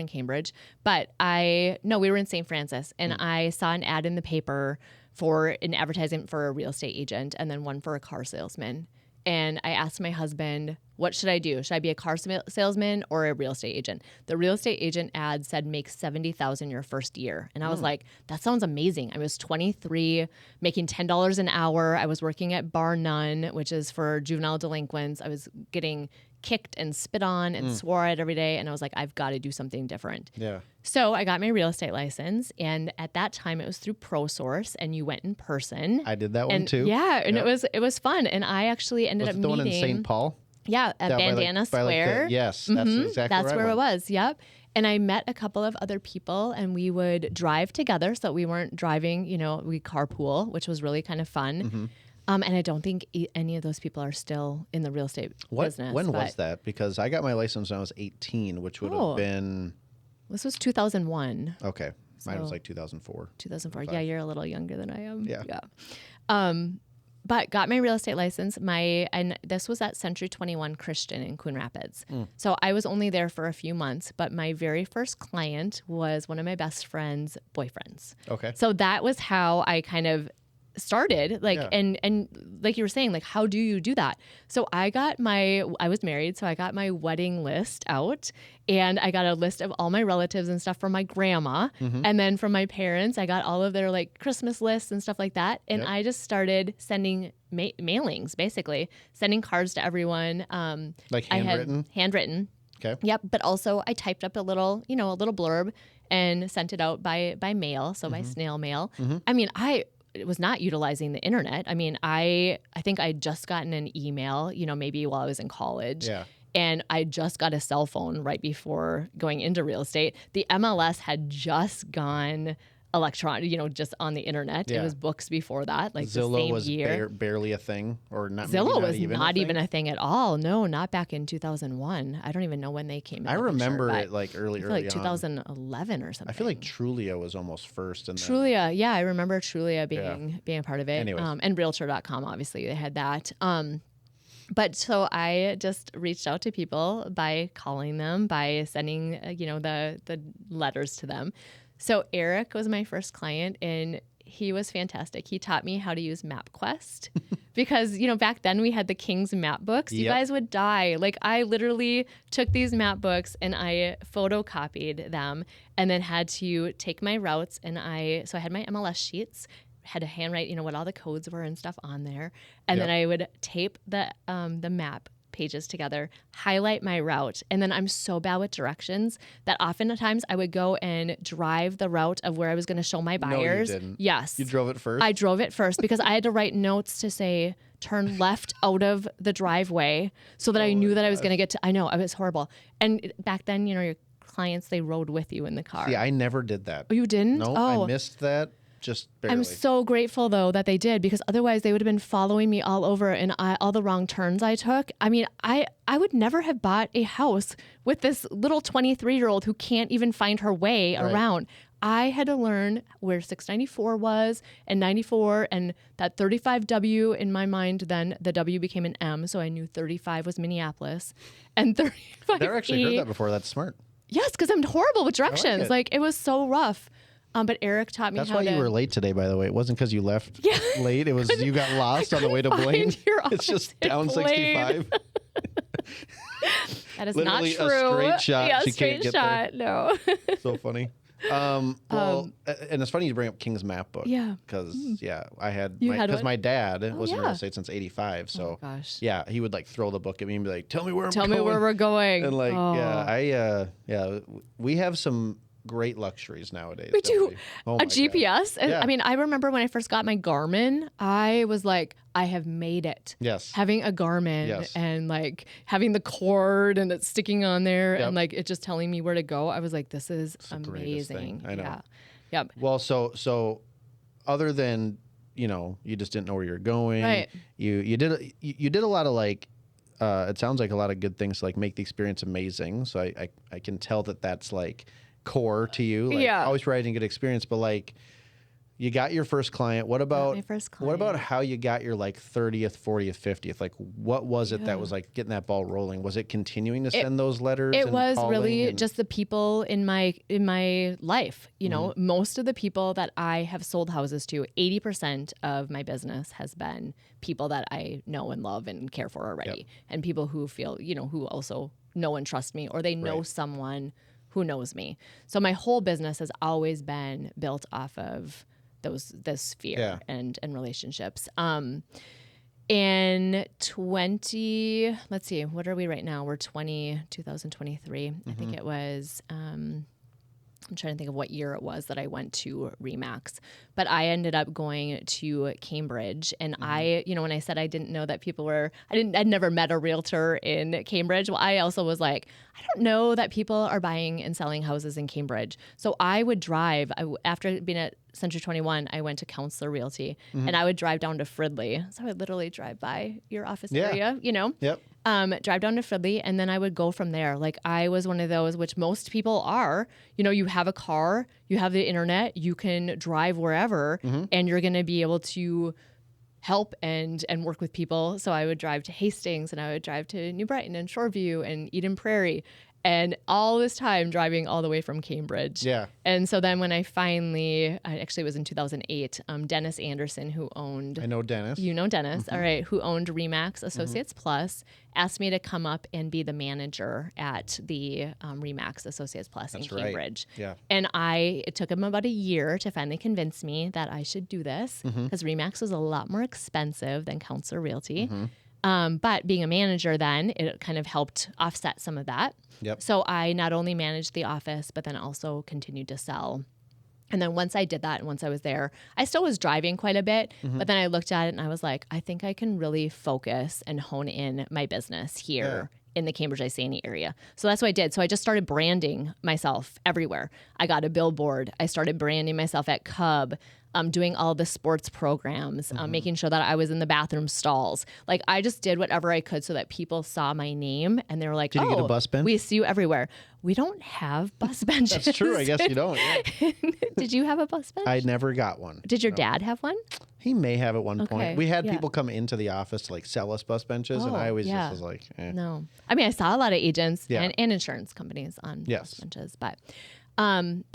Cambridge, but we were in St. Francis, and I saw an ad in the paper for an advertisement for a real estate agent and then one for a car salesman. And I asked my husband, what should I do? Should I be a car salesman or a real estate agent? The real estate agent ad said make $70,000 your first year. And I was like, that sounds amazing. I was 23, making $10 an hour. I was working at Bar None, which is for juvenile delinquents. I was getting kicked and spit on and swore at every day. And I was like, I've got to do something different. Yeah. So I got my real estate license. And at that time, it was through ProSource, and you went in person. I did that one too. Yeah. And it was fun. And I actually ended up meeting. Was it the one in St. Paul? Yeah, at Bandana Square. Yes, that's exactly That's where it was. Yep. And I met a couple of other people, and we would drive together, so we weren't driving, you know, we carpool, which was really kind of fun. And I don't think any of those people are still in the real estate business. When was that? Because I got my license when I was 18, which would have been... This was 2001. Okay. Mine was like 2004. 2004. Yeah, you're a little younger than I am. Yeah. But got my real estate license. And this was at Century 21 Christian in Coon Rapids. So I was only there for a few months, but my very first client was one of my best friend's boyfriends. Okay. So that was how I kind of started, and like you were saying, like, how do you do that? So I was married, so I got my wedding list out, and I got a list of all my relatives and stuff from my grandma, and then from my parents, I got all of their like Christmas lists and stuff like that, and I just started sending mailings, basically sending cards to everyone. Like handwritten? Handwritten. Okay. Yep. But also I typed up a little blurb and sent it out by mail, so by snail mail. I mean, I was not utilizing the internet. I mean, I think I'd just gotten an email, you know, maybe while I was in college. Yeah. And I just got a cell phone right before going into real estate. The MLS had just gone electronic, you know, just on the internet. Yeah. It was books before that, like Zillow the same was year. Barely a thing, or not. Zillow was even not even a thing at all. No, not back in 2001. I don't even know when they came in. I remember it like early like 2011 or something. I feel like Trulia was almost first. And Trulia, yeah, I remember Trulia being a part of it. Anyways. And Realtor.com, obviously, they had that. But so I just reached out to people by calling them, by sending, the letters to them. So Eric was my first client, and he was fantastic. He taught me how to use MapQuest because, you know, back then we had the King's map books. You guys would die. Like, I literally took these map books and I photocopied them and then had to take my routes, and so I had my MLS sheets, had to handwrite, you know, what all the codes were and stuff on there. And then I would tape the map pages together, highlight my route. And then I'm so bad with directions that oftentimes I would go and drive the route of where I was going to show my buyers. No, you didn't. Yes. You drove it first? I drove it first because I had to write notes to say, turn left out of the driveway so that I knew that I was going to get to, I know, it was horrible. And back then, you know, your clients, they rode with you in the car. Yeah, I never did that. Oh, you didn't? No, I missed that. Just barely. I'm so grateful, though, that they did, because otherwise they would have been following me all over, and all the wrong turns I took. I mean, I would never have bought a house with this little 23-year-old who can't even find her way around. I had to learn where 694 was and 94, and that 35W in my mind, then the W became an M, so I knew 35 was Minneapolis, and 35 Never actually heard that before. That's smart. Yes, because I'm horrible with directions. Like it was so rough. But Eric taught me That's how why to... you were late today, by the way. It wasn't because you left late. It was you got lost on the way to Blaine. It's just down 65. That is Literally not true. a straight shot. Yeah, She straight can't get shot. there. No. So funny. Well, and it's funny you bring up King's Map Book. Yeah. Because, I had, You had because one? my dad was in real yeah. estate since 85. So, Oh my gosh. yeah, he would like throw the book at me and be like, tell me where I'm Tell going. me where we're going. And like, Oh. we have some great luxuries nowadays. We don't do. we? Oh A my GPS. gosh. Yeah. I mean, I remember when I first got my Garmin, I was like, I have made it. Yes. Having a Garmin Yes. and like having the cord and it's sticking on there Yep. and like it just telling me where to go. I was like, this is the greatest amazing. thing. I know. Yeah. Yep. Well, so other than, you just didn't know where you're going. Right. You did a lot of like, it sounds like a lot of good things to like make the experience amazing. So I can tell that that's like core to you. Like, Yeah. always providing a good experience, but like you got your first client. What about my first what about client. how you got your like 30th, 40th, 50th? Like what was it that was like getting that ball rolling? Was it continuing to send those letters? It and was calling really and- just the people in my life. Most of the people that I have sold houses to, 80% of my business has been people that I know and love and care for already, and people who feel, who also know and trust me, or they know Right. someone who knows me. So my whole business has always been built off of this sphere and relationships. In 20, let's see, what are we right now? We're 2023. I think it was, I'm trying to think of what year it was that I went to Remax, but I ended up going to Cambridge. And I, when I said I didn't know that I'd never met a realtor in Cambridge. Well, I also was like, I don't know that people are buying and selling houses in Cambridge. So I would drive, after being at Century 21, I went to Counselor Realty and I would drive down to Fridley. So I would literally drive by your office area, Yep. drive down to Fridley, and then I would go from there. Like I was one of those, which most people are, you have a car, you have the internet, you can drive wherever, and you're going to be able to help and work with people. So I would drive to Hastings and I would drive to New Brighton and Shoreview and Eden Prairie. And all this time driving all the way from Cambridge. Yeah. And so then when I actually it was in 2008, Dennis Anderson, who owned... I know Dennis. You know Dennis, all right, who owned Remax Associates Plus, asked me to come up and be the manager at the Remax Associates Plus in Cambridge. Right. Yeah. And it took him about a year to finally convince me that I should do this because Remax was a lot more expensive than Counselor Realty. But being a manager then, it kind of helped offset some of that. Yep. So I not only managed the office, but then also continued to sell. And then once I did that and once I was there, I still was driving quite a bit, but then I looked at it and I was like, I think I can really focus and hone in my business here in the Cambridge Isani area. So that's what I did. So I just started branding myself everywhere. I got a billboard. I started branding myself at Cub, doing all the sports programs, making sure that I was in the bathroom stalls. Like I just did whatever I could so that people saw my name and they were like, Did you get a bus bench? We see you everywhere. We don't have bus benches. That's true. I guess you don't. Yeah. Did you have a bus bench? I never got one. Did your dad have one? He may have at one Okay, point. We had yeah. people come into the office to like sell us bus benches, and I always yeah. just was like, eh. No. I mean, I saw a lot of agents Yeah. and insurance companies on Yes. bus benches, but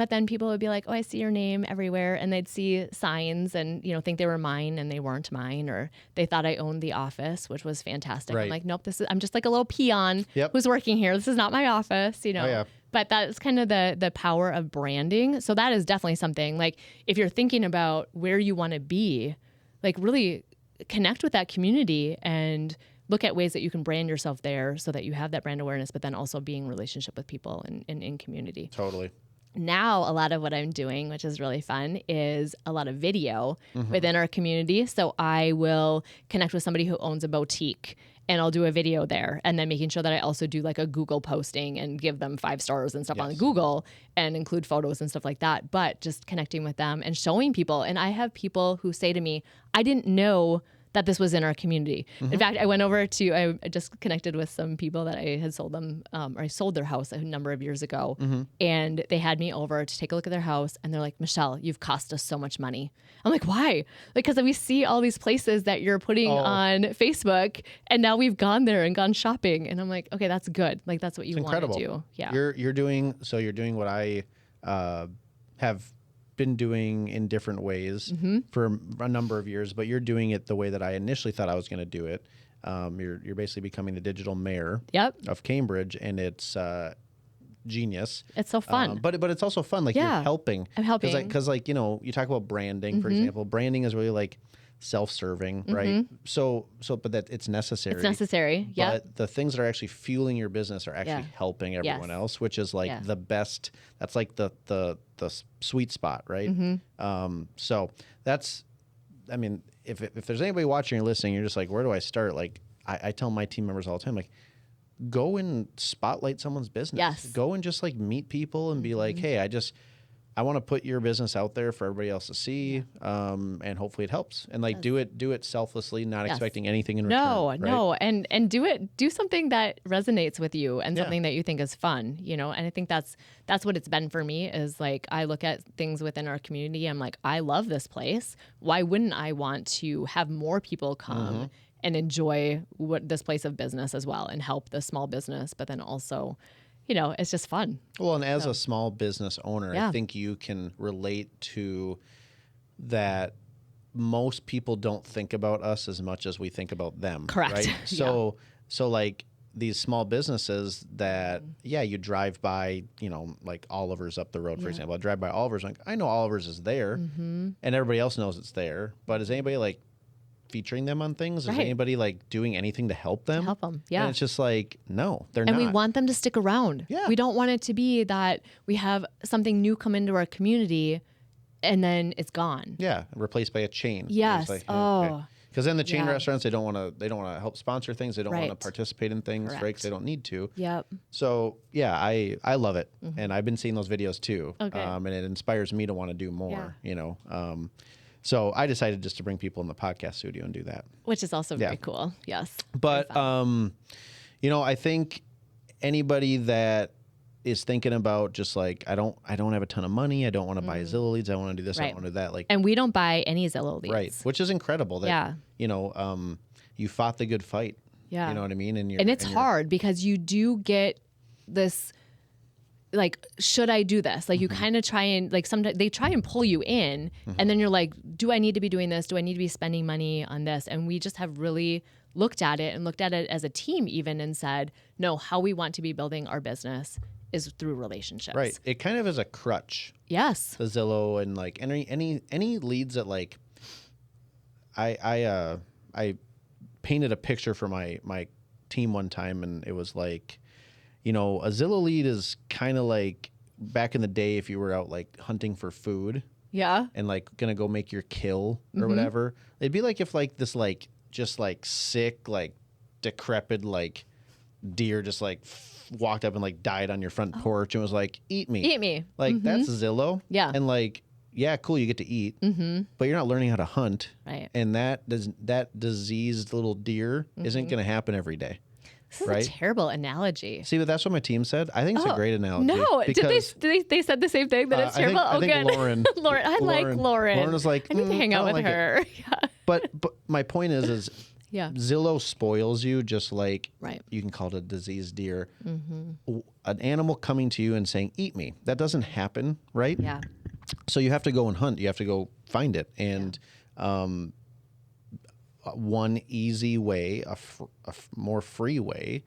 then people would be like, oh, I see your name everywhere. And they'd see signs and, think they were mine and they weren't mine, or they thought I owned the office, which was fantastic. Right. I'm like, nope, I'm just like a little peon who's working here. This is not my office, Oh, yeah. But that's kind of the power of branding. So that is definitely something like if you're thinking about where you want to be, like really connect with that community and look at ways that you can brand yourself there so that you have that brand awareness, but then also being in relationship with people and in community. Totally. Now, a lot of what I'm doing, which is really fun, is a lot of video within our community. So I will connect with somebody who owns a boutique and I'll do a video there, and then making sure that I also do like a Google posting and give them 5 stars and stuff on Google and include photos and stuff like that. But just connecting with them and showing people. And I have people who say to me, I didn't know that this was in our community. In fact, I went over I just connected with some people that I had sold them, or I sold their house a number of years ago. And they had me over to take a look at their house. And they're like, Michelle, you've cost us so much money. I'm like, why? Because we see all these places that you're putting on Facebook. And now we've gone there and gone shopping. And I'm like, okay, that's good. Like, that's what you want to do. Yeah. You're doing what I have been doing in different ways for a number of years, but you're doing it the way that I initially thought I was going to do it. You're basically becoming the digital mayor Yep. of Cambridge, and it's genius. It's so fun. But it's also fun. Like you're helping. I'm helping. Because like, you talk about branding, for example. Branding is really like self-serving, right? So, but that it's necessary. It's necessary. Yeah. But the things that are actually fueling your business are actually helping everyone else, which is like the best. That's like the sweet spot, right? So that's, I mean, if there's anybody watching or listening, you're just like, where do I start? Like, I tell my team members all the time, like, go and spotlight someone's business. Yes. Go and just like meet people and be like, hey, I want to put your business out there for everybody else to see, and hopefully it helps. And like do it selflessly, not expecting anything in return. No, and do something that resonates with you and something that you think is fun, And I think that's what it's been for me. Is like I look at things within our community. I'm like, I love this place. Why wouldn't I want to have more people come and enjoy this place of business as well, and help the small business, but then also, it's just fun. Well, and as a small business owner, I think you can relate to that. Most people don't think about us as much as we think about them. Correct. Right? So like these small businesses that, you drive by, like Oliver's up the road, for example. I drive by Oliver's, like, I know Oliver's is there, and everybody else knows it's there. But is anybody like featuring them on things? Is anybody like doing anything to help them? Yeah. And it's just like, no, they're not. And we want them to stick around. Yeah. We don't want it to be that we have something new come into our community and then it's gone. Yeah. Replaced by a chain. Yes. Like, okay. Because then the chain restaurants, they don't want to help sponsor things. They don't want to participate in things, right? Because they don't need to. Yep. So I love it. And I've been seeing those videos too. Okay. And it inspires me to want to do more, So I decided just to bring people in the podcast studio and do that. Which is also very cool. Yes. But, I think anybody that is thinking about just like, I don't have a ton of money. I don't want to buy Zillow leads. I want to do this. I want to do that. Like, and we don't buy any Zillow leads. Right. Which is incredible that, you fought the good fight. Yeah. You know what I mean? And it's hard because you do get this, like, should I do this? Like, you kind of try and, like, sometimes they try and pull you in, and then you're like, do I need to be doing this? Do I need to be spending money on this? And we just have really looked at it as a team even and said, no, how we want to be building our business is through relationships. Right. It kind of is a crutch. Yes. The Zillow and like any leads that like I painted a picture for my team one time, and it was like, a Zillow lead is kind of like back in the day if you were out like hunting for food. Yeah. And like gonna go make your kill or whatever. It'd be like if like this like just like sick like decrepit like deer just like walked up and like died on your front porch and was like, eat me. Like that's Zillow. Yeah. And like, yeah, cool, you get to eat, but you're not learning how to hunt. Right. And that diseased little deer isn't gonna happen every day. This is a terrible analogy. See, but that's what my team said. I think it's a great analogy. No, they said the same thing, that it's terrible? I think good. Lauren. I like Lauren. Lauren was like, I need to hang out with her. Yeah. But my point is Zillow spoils you just like you can call it a diseased deer. An animal coming to you and saying, eat me. That doesn't happen, right? Yeah. So you have to go and hunt. You have to go find it. And one easy way, a more free way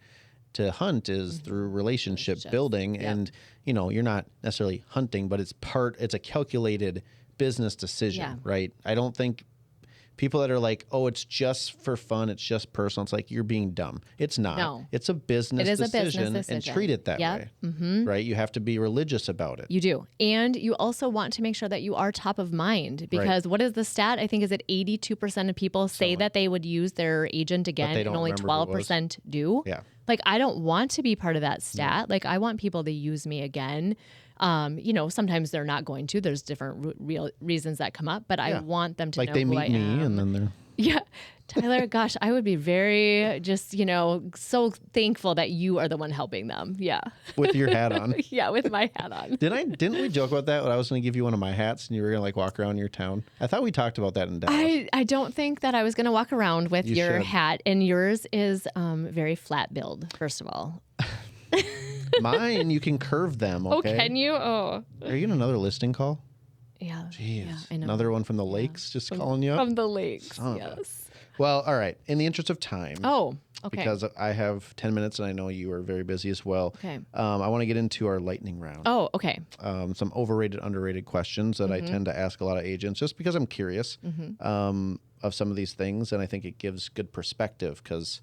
to hunt is through relationship building. Yep. And, you're not necessarily hunting, but it's a calculated business decision, right? I don't think people that are like, oh, it's just for fun, it's just personal. It's like, you're being dumb. It's not. No. It's a business decision, and treat it that way, right? You have to be religious about it. You do. And you also want to make sure that you are top of mind, because what is the stat? I think is it 82% of people say that they would use their agent again, and only 12% do. Yeah. Like, I don't want to be part of that stat. Like, I want people to use me again. Sometimes they're not going to. There's different real reasons that come up, but I want them to know who I am. Like they meet me and then they're... Yeah. Tyler, gosh, I would be very just, so thankful that you are the one helping them. Yeah. With your hat on. Yeah, with my hat on. Didn't we joke about that? When I was going to give you one of my hats and you were going to like walk around your town. I thought we talked about that in Dallas. I don't think that I was going to walk around with your hat, and yours is very flat build, first of all. Mine, you can curve them. Okay. Oh, can you? Oh. Are you in another listing call? Yeah. Jeez. Yeah, I know. Another one from the lakes just calling you up? From the lakes, yes. Well, all right. In the interest of time. Oh, okay. Because I have 10 minutes and I know you are very busy as well. Okay. I want to get into our lightning round. Oh, okay. Some overrated, underrated questions that I tend to ask a lot of agents just because I'm curious of some of these things. And I think it gives good perspective because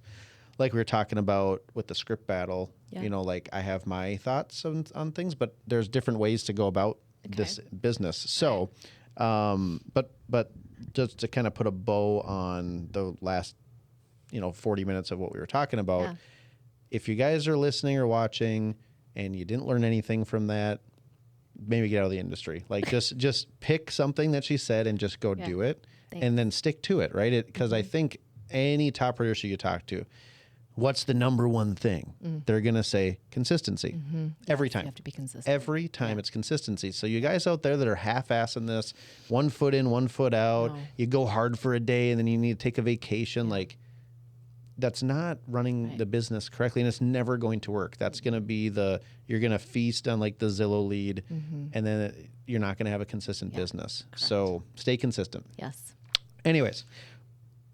like we were talking about with the script battle, like I have my thoughts on things, but there's different ways to go about this business. So, but just to kind of put a bow on the last 40 minutes of what we were talking about. If you guys are listening or watching and you didn't learn anything from that, maybe get out of the industry. Like just pick something that she said and just go do it. Thanks. And then stick to it, right? Because I think any top producer you talk to, what's the number one thing? They're going to say consistency every time. You have to be consistent. Every time it's consistency. So you guys out there that are half-assing this, 1 foot in, 1 foot out, you go hard for a day and then you need to take a vacation, like that's not running the business correctly, and it's never going to work. That's going to be you're going to feast on like the Zillow lead, and then you're not going to have a consistent business. Correct. So stay consistent. Yes. Anyways,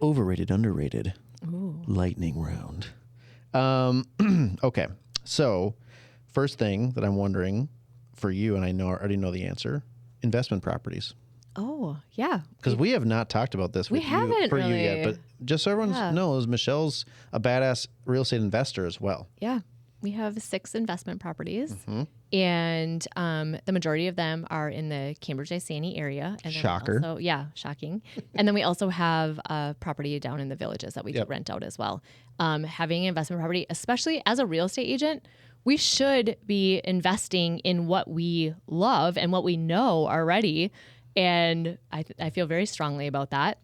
overrated, underrated, lightning round. Okay. So first thing that I'm wondering for you, and I already know the answer, investment properties. Oh, yeah. Because we have not talked about this with you yet, but just so everyone knows, Michelle's a badass real estate investor as well. Yeah. We have 6 investment properties, and the majority of them are in the Cambridge-Iceni area. And Shocker. Shocking. And then we also have a property down in the Villages that we do rent out as well. Having an investment property, especially as a real estate agent, we should be investing in what we love and what we know already. And I feel very strongly about that.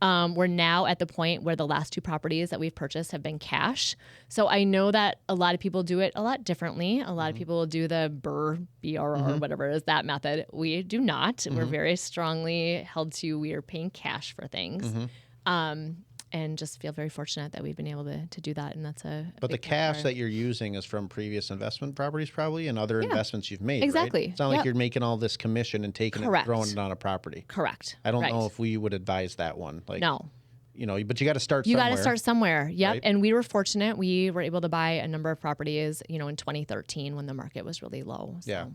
We're now at the point where the last 2 properties that we've purchased have been cash. So I know that a lot of people do it a lot differently. A lot of people will do the BRR, whatever is that method. We do not. We're very strongly held to we are paying cash for things. And just feel very fortunate that we've been able to do that. And that's But the cash that you're using is from previous investment properties probably and other investments you've made, exactly. Right? It's not like you're making all this commission and taking it and throwing it on a property. Correct. I don't know if we would advise that one. Like, no. But you got to start somewhere. You got to start somewhere. Yep. Right? And we were fortunate. We were able to buy a number of properties, in 2013 when the market was really low. So. Yeah.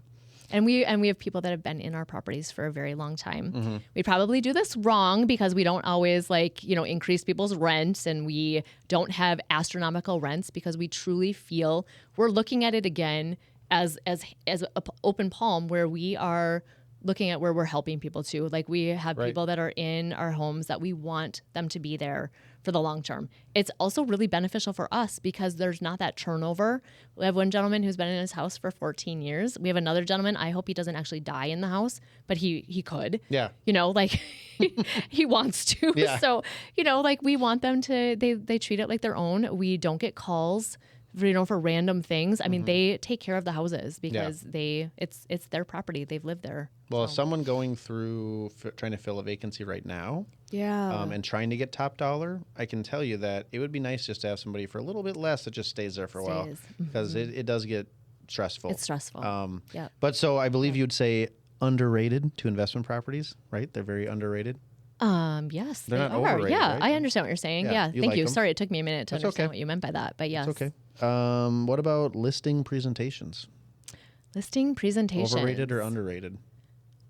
And we have people that have been in our properties for a very long time. We probably do this wrong because we don't always increase people's rents, and we don't have astronomical rents because we truly feel we're looking at it again as an open palm where we are looking at where we're helping people too. Like we have people that are in our homes that we want them to be there for the long term. It's also really beneficial for us because there's not that turnover. We have one gentleman who's been in his house for 14 years. We have another gentleman, I hope he doesn't actually die in the house, but he could. Yeah. He wants to. Yeah. So, we want them to, they treat it like their own. We don't get calls for random things. I mean, they take care of the houses because it's their property. They've lived there. Well, someone going through trying to fill a vacancy right now, and trying to get top dollar, I can tell you that it would be nice just to have somebody for a little bit less that just stays there for a while because it does get stressful. It's stressful. But so I believe you'd say underrated to investment properties, right? They're very underrated. Yes, they're not overrated. Yeah, right? I understand what you're saying. Yeah, thank you. Them. Sorry, it took me a minute to understand what you meant by that, but yes. It's okay. What about listing presentations? Listing presentations. Overrated or underrated?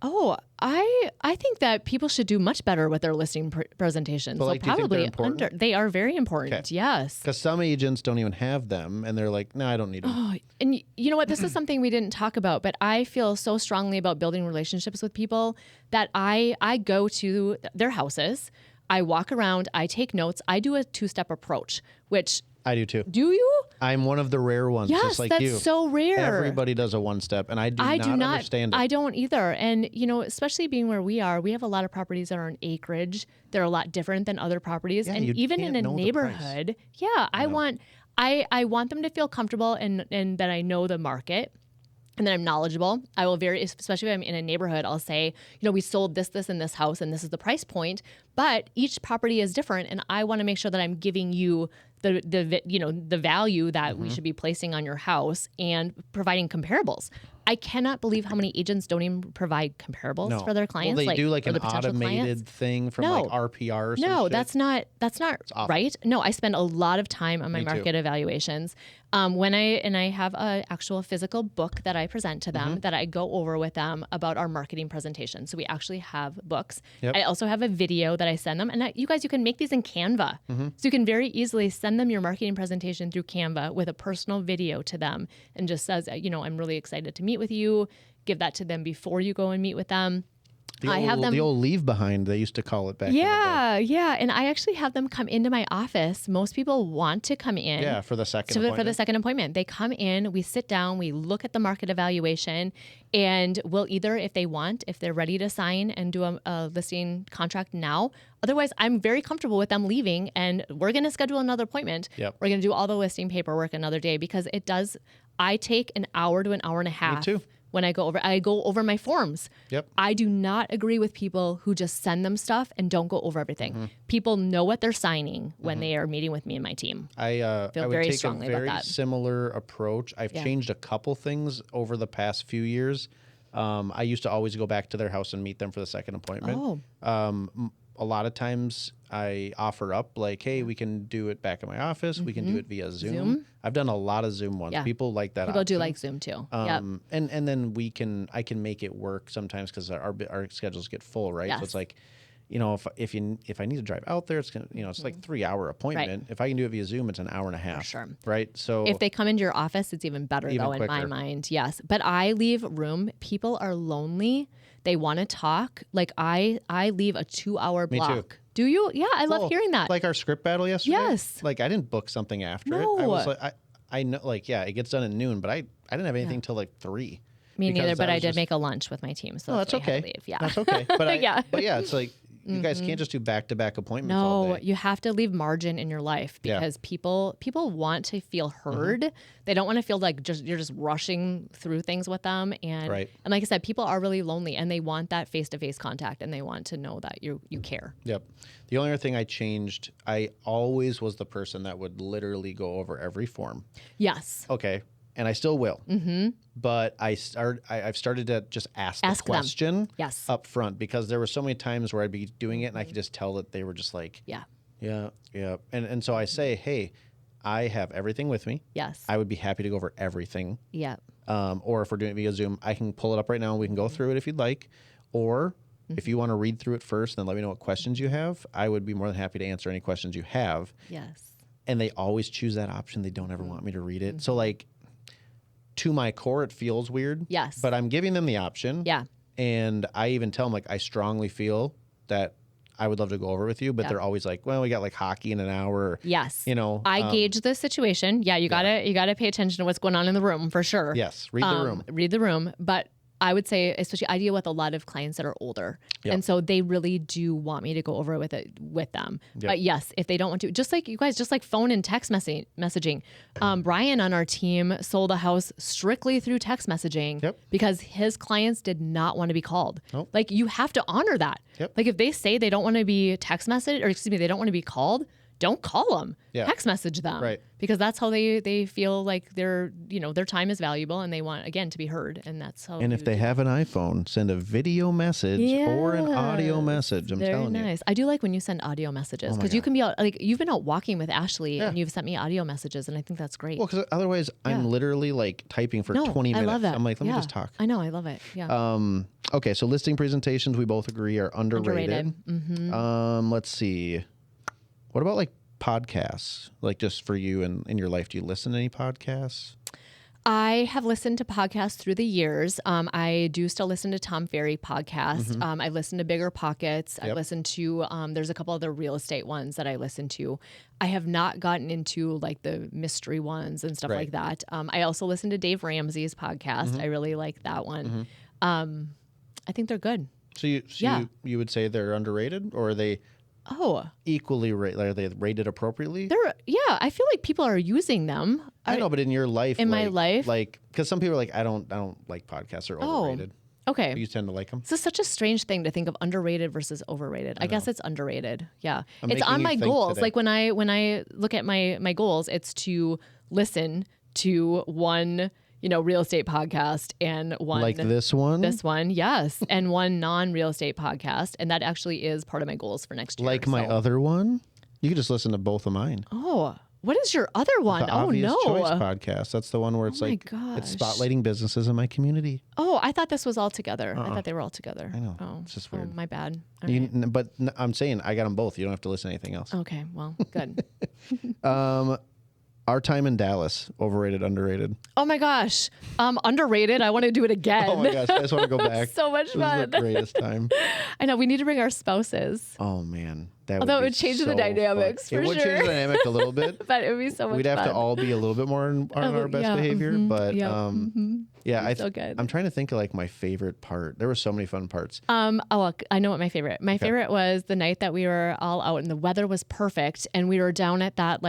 Oh, I think that people should do much better with their listing presentations. But probably they are very important. Okay. Yes. Because some agents don't even have them, and they're like, "No, I don't need them." Oh, and you know what? This is something we didn't talk about, but I feel so strongly about building relationships with people that I go to their houses, I walk around, I take notes, I do a 2-step approach, which I do too. Do you? I'm one of the rare ones, just like you. Yes, that's so rare. Everybody does a 1-step, and I do not understand it. I don't either. And, especially being where we are, we have a lot of properties that are on acreage. They're a lot different than other properties. And even in a neighborhood, I want them to feel comfortable and that I know the market. And then I'm knowledgeable. I will especially if I'm in a neighborhood, I'll say, we sold this, and this house, and this is the price point. But each property is different, and I want to make sure that I'm giving you the value that we should be placing on your house and providing comparables. I cannot believe how many agents don't even provide comparables for their clients. Well, they do like or an the potential automated clients. thing from like RPR or some No, shit. that's not right. No, I spend a lot of time on my market evaluations. When I have an actual physical book that I present to them that I go over with them about our marketing presentation. So we actually have books. Yep. I also have a video that I send them. And you can make these in Canva. So you can very easily send them your marketing presentation through Canva with a personal video to them and just says, I'm really excited to meet with you. Give that to them before you go and meet with them. The old leave behind, they used to call it back in the day. Yeah. And I actually have them come into my office. Most people want to come in. Yeah, for the second appointment. For the second appointment. They come in, we sit down, we look at the market evaluation, and we'll either, if they're ready to sign and do a listing contract now. Otherwise, I'm very comfortable with them leaving, and we're going to schedule another appointment. Yep. We're going to do all the listing paperwork another day because I take an hour to an hour and a half. Me too. When I go over my forms. Yep. I do not agree with people who just send them stuff and don't go over everything. People know what they're signing when they are meeting with me and my team. I would very take strongly a about very that. similar approach. I've changed a couple things over the past few years. I used to always go back to their house and meet them for the second appointment. A lot of times I offer up like, hey, we can do it back in my office. We can do it via Zoom. I've done a lot of Zoom ones. Yeah. People like that. People option. do like Zoom too. And then I can make it work sometimes because our schedules get full, right? Yes. So it's like, if I need to drive out there, it's gonna, it's like 3-hour appointment. Right. If I can do it via Zoom, it's an hour and a half. For sure. Right. So if they come into your office, it's even better Even though in my quicker. mind. Yes. But I leave room. People are lonely. They want to talk. Like I leave a 2-hour Me block. too. Do you? Yeah, I love hearing that. Like our script battle yesterday. Yes. Like I didn't book something after No. it. I was like, I know, like, yeah, it gets done at noon, but I didn't have anything till like 3. Me because neither, but I was did just- make a lunch with my team. So that's why I had okay. to leave. Yeah. That's okay. But Yeah. But yeah, it's like you guys can't just do back-to-back appointments all No, day. you have to leave margin in your life Yeah. because people want to feel heard. They don't want to feel like you're just rushing through things with them. And Right. and like I said, people are really lonely and they want that face-to-face contact and they want to know that you care. Yep. The only other thing I changed, I always was the person that would literally go over every form. Yes. Okay. And I still will. But I've started to just ask the them. question Yes. up front because there were so many times where I'd be doing it and I could just tell that they were just like, Yeah. yeah. And so I say, hey, I have everything with me. Yes. I would be happy to go over everything. Yeah. Or if we're doing it via Zoom, I can pull it up right now and we can go through it if you'd like. Or if you want to read through it first and then let me know what questions you have, I would be more than happy to answer any questions you have. Yes. And they always choose that option. They don't ever want me to read it. So like to my core, it feels weird. Yes. But I'm giving them the option. Yeah. And I even tell them like, I strongly feel that I would love to go over with you, but they're always like, well, we got like hockey in an hour. Yes. I gauge the situation. Yeah, you gotta pay attention to what's going on in the room for sure. Yes, read the room. Read the room. But I would say, especially I deal with a lot of clients that are older. Yep. And so they really do want me to go over with them. Yep. But yes, if they don't want to, just like you guys, just like phone and text messaging. Brian on our team sold a house strictly through text messaging because his clients did not want to be called. Nope. Like you have to honor that. Yep. Like if they say they don't want to be they don't want to be called, don't call them. Yeah. Text message them. Right. Because that's how they feel like their time is valuable and they want, again, to be heard. And that's how. And if they have an iPhone, send a video message or an audio message. I'm telling Very nice. I do like when you send audio messages because you can be out, like you've been out walking with Ashley and you've sent me audio messages and I think that's great. Well, because otherwise I'm literally like typing for 20 minutes. I love it. I'm like, let me just talk. I know. I love it. Yeah. Okay, so listing presentations, we both agree are underrated. Let's see. What about like podcasts? Like just for you and in your life, do you listen to any podcasts? I have listened to podcasts through the years. I do still listen to Tom Ferry podcast. I listen to Bigger Pockets. I listen to, there's a couple other real estate ones that I listen to. I have not gotten into like the mystery ones and stuff like that. I also listen to Dave Ramsey's podcast. I really like that one. I think they're good. So you would say they're underrated, or are they equally rated? Are they rated appropriately? I feel like people are using them. I know, but in your life, my life, like, because some people are like, I don't like podcasts or overrated. Okay. You tend to like them. This is such a strange thing to think of underrated versus overrated. I guess it's underrated. Yeah. It's making on you my think goals. today. Like when I look at my goals, it's to listen to one, real estate podcast and one like this one. This one, yes, and one non-real estate podcast, and that actually is part of my goals for next year. Like my other one, you can just listen to both of mine. Oh, what is your other one? The Obvious no, Choice podcast. That's the one where it's my it's gosh. spotlighting businesses in my community. Oh, I thought this was all together. I thought they were all together. I know. Oh, It's just weird. Oh, my bad. All right. But I'm saying I got them both. You don't have to listen to anything else. Okay, well, good. Our time in Dallas, overrated, underrated. Oh my gosh, underrated. I want to do it again. Oh my gosh, I just want to go back. So much fun. This is the greatest time. I know we need to bring our spouses. Oh man, Although it be would change so the dynamics fun. for It would sure. change the dynamic a little bit. But it would be so much We'd have fun. to all be a little bit more on our best behavior. But So good. I'm trying to think of like my favorite part. There were so many fun parts. Oh, I know what my favorite. My favorite was the night that we were all out and the weather was perfect, and we were down at that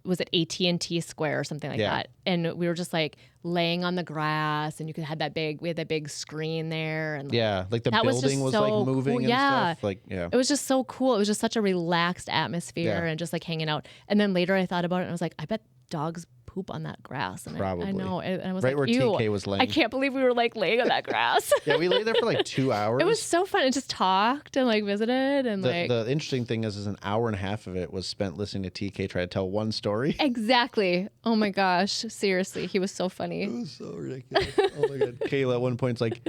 was it AT&T Square or something like that, and we were just like laying on the grass, and we had that big screen there, and like the building was so like moving cool. and stuff. Like it was just so cool. It was just such a relaxed atmosphere and just like hanging out. And then later I thought about it and I was like, I bet dogs poop on that grass. And Probably. I know. And I was right like, where ew, TK was laying. I can't believe we were like laying on that grass. Yeah, we lay there for like 2 hours. It was so fun. And just talked and like visited and the interesting thing is an hour and a half of it was spent listening to TK try to tell one story. Exactly. Oh my gosh. Seriously. He was so funny. It was so ridiculous. Oh my god. Kayla at one point's like,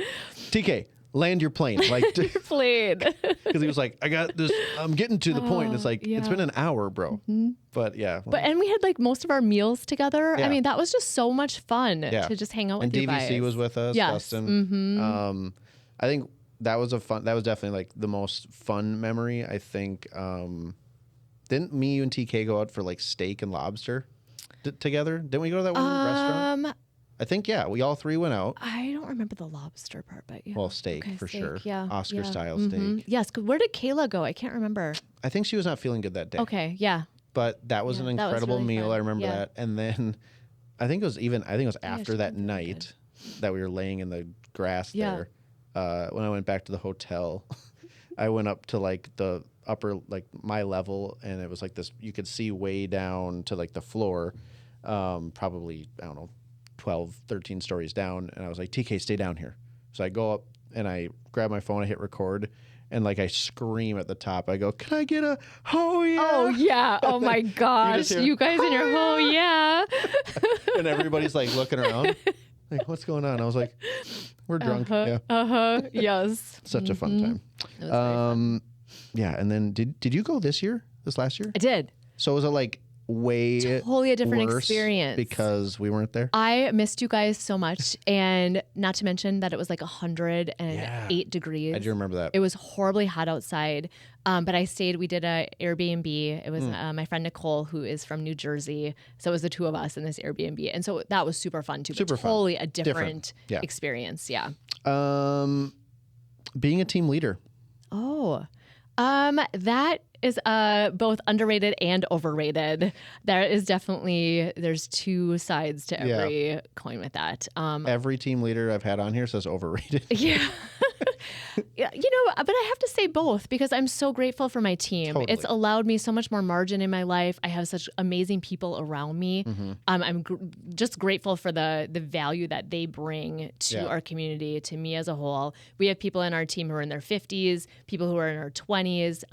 TK, land your plane. Like Your plane. because he was like, I got this, I'm getting to the point. And it's like, it's been an hour, bro. But yeah. And we had like most of our meals together. Yeah. I mean, that was just so much fun to just hang out with you guys. And DVC was with us, Yes. Dustin. I think that was definitely like the most fun memory. I think, didn't me, you and TK go out for like steak and lobster together? Didn't we go to that one restaurant? I think, we all three went out. I don't remember the lobster part, but yeah. Well, steak for sure. Yeah. Oscar style steak. Yes. Where did Kayla go? I can't remember. I think she was not feeling good that day. Okay. Yeah. But that was an that was incredible really meal. fun. I remember Yeah. that. And then I think it was after she that did really night that we were laying in the grass there. When I went back to the hotel, I went up to like the upper, like my level, and it was like this, you could see way down to like the floor, probably, I don't know, 12, 13 stories down. And I was like, TK, stay down here. So I go up and I grab my phone, I hit record, and like I scream at the top. I go, can I get a, oh yeah. Oh yeah. Oh my gosh. hear, You guys in your oh yeah. And everybody's like looking around. Like, what's going on? I was like, we're drunk. Yes. Such a fun time. It was very fun. Yeah. And then did you go this last year? I did. So was it like way Totally a different worse experience. because we weren't there? I missed you guys so much, and not to mention that it was like 108 degrees. I do remember that. It was horribly hot outside, but I stayed. We did a Airbnb. It was my friend Nicole, who is from New Jersey, so it was the two of us in this Airbnb, and so that was super fun too. Super but fun. Totally a different Yeah. experience. Yeah. Being a team leader. Oh, that is both underrated and overrated. There is definitly, there's two sides to every coin with that. Every team leader I've had on here says overrated. Yeah. Yeah, but I have to say both because I'm so grateful for my team. Totally. It's allowed me so much more margin in my life. I have such amazing people around me. I'm just grateful for the value that they bring to our community, to me as a whole. We have people in our team who are in their 50s, people who are in our 20s,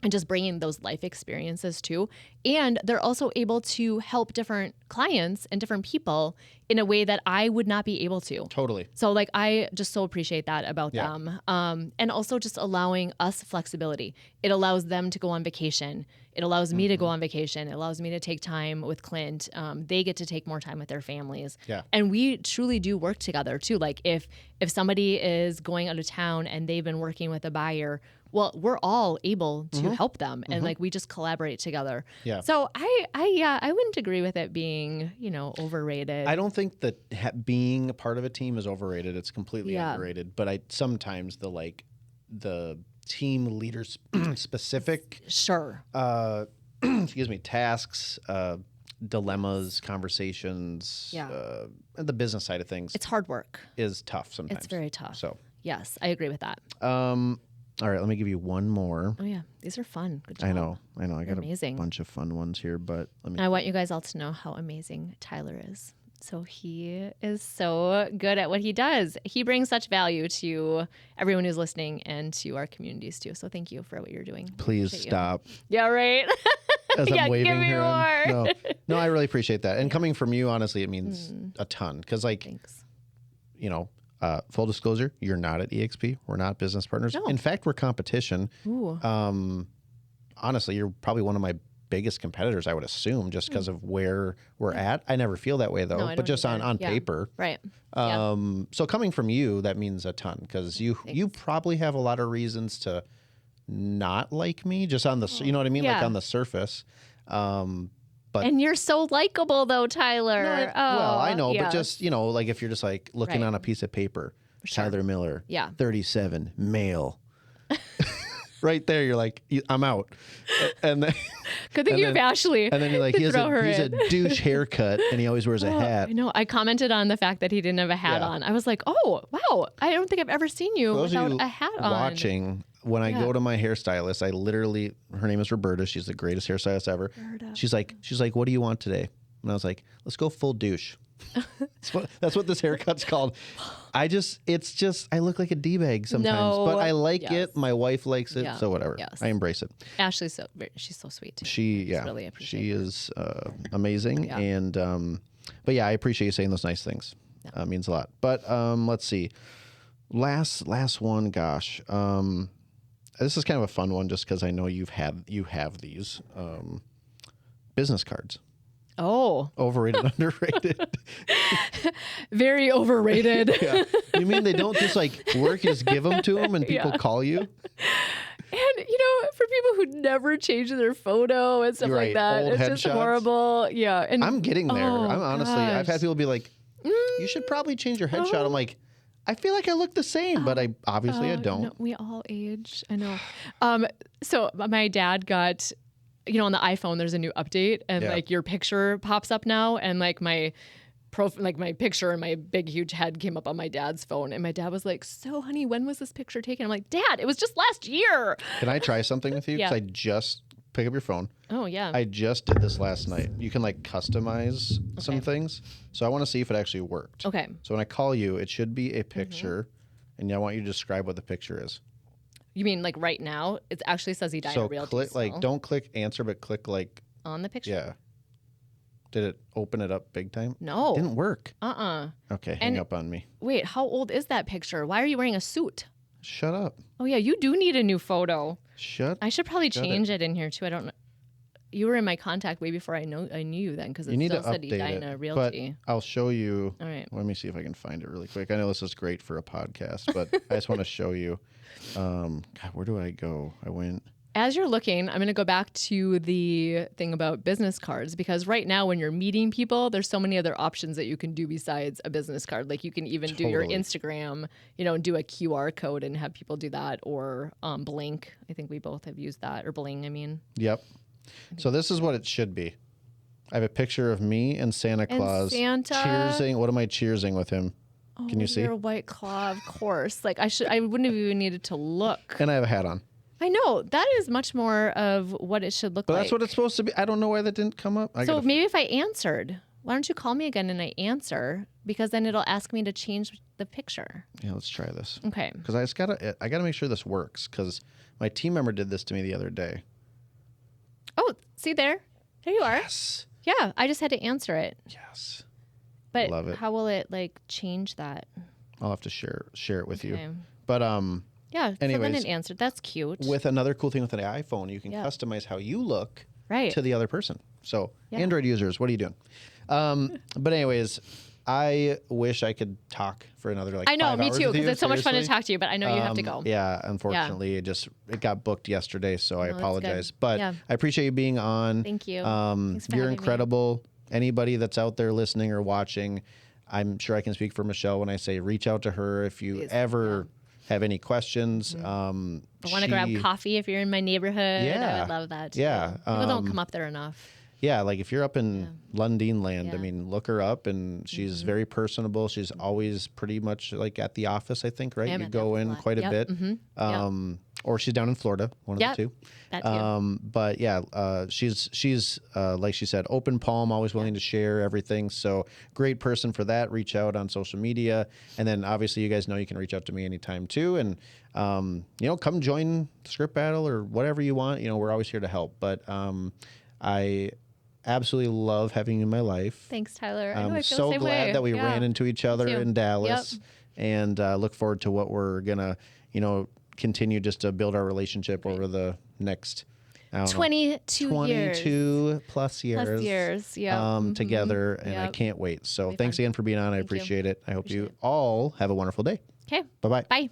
and just bringing those life experiences too. And they're also able to help different clients and different people in a way that I would not be able to. Totally. So like, I just so appreciate that about them. And also just allowing us flexibility. It allows them to go on vacation. It allows me to go on vacation. It allows me to take time with Clint. They get to take more time with their families. Yeah. And we truly do work together too. Like if somebody is going out of town and they've been working with a buyer, well, we're all able to help them, and like we just collaborate together. Yeah. So I wouldn't agree with it being overrated. I don't think that being a part of a team is overrated. It's completely underrated. But sometimes the team leaders specific Sure. excuse me, tasks, dilemmas, conversations, and the business side of things It's hard work. is tough sometimes. It's very tough. So, Yes, I agree with that. all right, let me give you one more. Oh yeah, these are fun. Good job. I know. I got Amazing. a bunch of fun ones here, but let me. And I want you guys all to know how amazing Tyler is. So he is so good at what he does. He brings such value to everyone who's listening and to our communities too. So thank you for what you're doing. Please stop. Yeah, right. As I'm waving give me here. more. No, I really appreciate that. And coming from you, honestly, it means a ton. Because, like, Thanks. Full disclosure, you're not at EXP. We're not business partners. No. In fact, we're competition. Ooh. Honestly, you're probably one of my biggest competitors, I would assume, just because of where we're at. I never feel that way, though, No, I but don't just either. on paper. Right. So coming from you, that means a ton, because you probably have a lot of reasons to not like me, just on the, you know what I mean? Like on the surface. But and you're so likable, though, Tyler. Well, I know, but just, like if you're just like looking on a piece of paper, Tyler Miller, 37, male. Right there, you're like, I'm out. And then, good thing you have Ashley. And then you're like, he's a douche haircut, and he always wears a hat. I know. I commented on the fact that he didn't have a hat on. I was like, oh, wow. I don't think I've ever seen you without a hat on. Watching, when I go to my hairstylist, I literally, her name is Roberta. She's the greatest hairstylist ever. She's like, what do you want today? And I was like, let's go full douche. That's what this haircut's called. I look like a D-bag sometimes, but I like it. My wife likes it, so whatever. I embrace it. Ashley's she's so sweet too. Really appreciate she is amazing, and but yeah, I appreciate you saying those nice things. It means a lot. But let's see, last one. Gosh, this is kind of a fun one, just because I know you have these business cards. Oh. Overrated, underrated. Very overrated. Yeah. You mean they don't just like work, just give them to them and people call you? And, for people who never change their photo and stuff like that, old it's headshots. just horrible. Yeah. And I'm getting there. I'm honestly, I've had people be like, you should probably change your headshot. I'm like, I feel like I look the same, but I don't. No, we all age. I know. So my dad got... on the iPhone, there's a new update, and like your picture pops up now, and like my my picture and my big huge head came up on my dad's phone, and my dad was like, "So, honey, when was this picture taken?" I'm like, "Dad, it was just last year." Can I try something with you? Because I just pick up your phone. Oh yeah. I just did this last night. You can like customize some things, so I want to see if it actually worked. Okay. So when I call you, it should be a picture, and I want you to describe what the picture is. You mean like right now? It actually says Edina Realty. So don't click answer, but click like on the picture. Yeah. Did it open it up big time? No. Didn't work. Okay, hang And up on me. Wait, how old is that picture? Why are you wearing a suit? Shut up. Oh yeah, you do need a new photo. I should probably change it in here too. I don't know. You were in my contact way before I knew you then, because it still said Edina Realty. But I'll show you. All right. Let me see if I can find it really quick. I know this is great for a podcast, but I just want to show you. God, where do I go? I went. As you're looking, I'm going to go back to the thing about business cards, because right now when you're meeting people, there's so many other options that you can do besides a business card. Like you can even do your Instagram, do a QR code and have people do that, or Blink. I think we both have used that, or Bling, I mean. Yep. So this is what it should be. I have a picture of me and Santa Claus cheersing. What am I cheersing with him? Can you see? You're a White Claw, of course. Like I wouldn't have even needed to look. And I have a hat on. I know. That is much more of what it should look like. But that's what it's supposed to be. I don't know why that didn't come up. So maybe if I answered, why don't you call me again and I answer? Because then it'll ask me to change the picture. Yeah, let's try this. Okay. Because I gotta make sure this works, because my team member did this to me the other day. Oh, see there? There you are. Yes. Yeah, I just had to answer it. Yes. But love it. How will it change that? I'll have to share it with you. But yeah, anyways, so then it answered. That's cute. With another cool thing with an iPhone, you can customize how you look to the other person. So Android users, what are you doing? But anyways, I wish I could talk for another 5 hours. I know, me too, because it's so much fun to seriously. talk to you, but I know you have to go. Yeah, unfortunately, it got booked yesterday, so I apologize. But I appreciate you being on. Thank you. Thanks for having incredible. Anybody that's out there listening or watching, I'm sure I can speak for Michelle when I say reach out to her if you ever have any questions. I want to grab coffee if you're in my neighborhood. I would love that too. Yeah. People don't come up there enough. Yeah, like if you're up in Lundeen land, I mean, look her up, and she's very personable. She's always pretty much like at the office, I think, right? You go in quite a bit. or she's down in Florida, one of the two. That too. But yeah, she's like she said, open palm, always willing to share everything. So great person for that. Reach out on social media, and then obviously you guys know you can reach out to me anytime too. And come join the script battle or whatever you want. We're always here to help. But I absolutely love having you in my life. Thanks, Tyler. I'm I feel so the same glad way. that we ran into each other in Dallas, Yep. and look forward to what we're gonna, continue just to build our relationship over the next, 22 plus years. Plus years, yeah. Together, and I can't wait. So thanks fun. again for being on. I Thank you. appreciate it. I hope you all have a wonderful day. Okay. Bye-bye. Bye.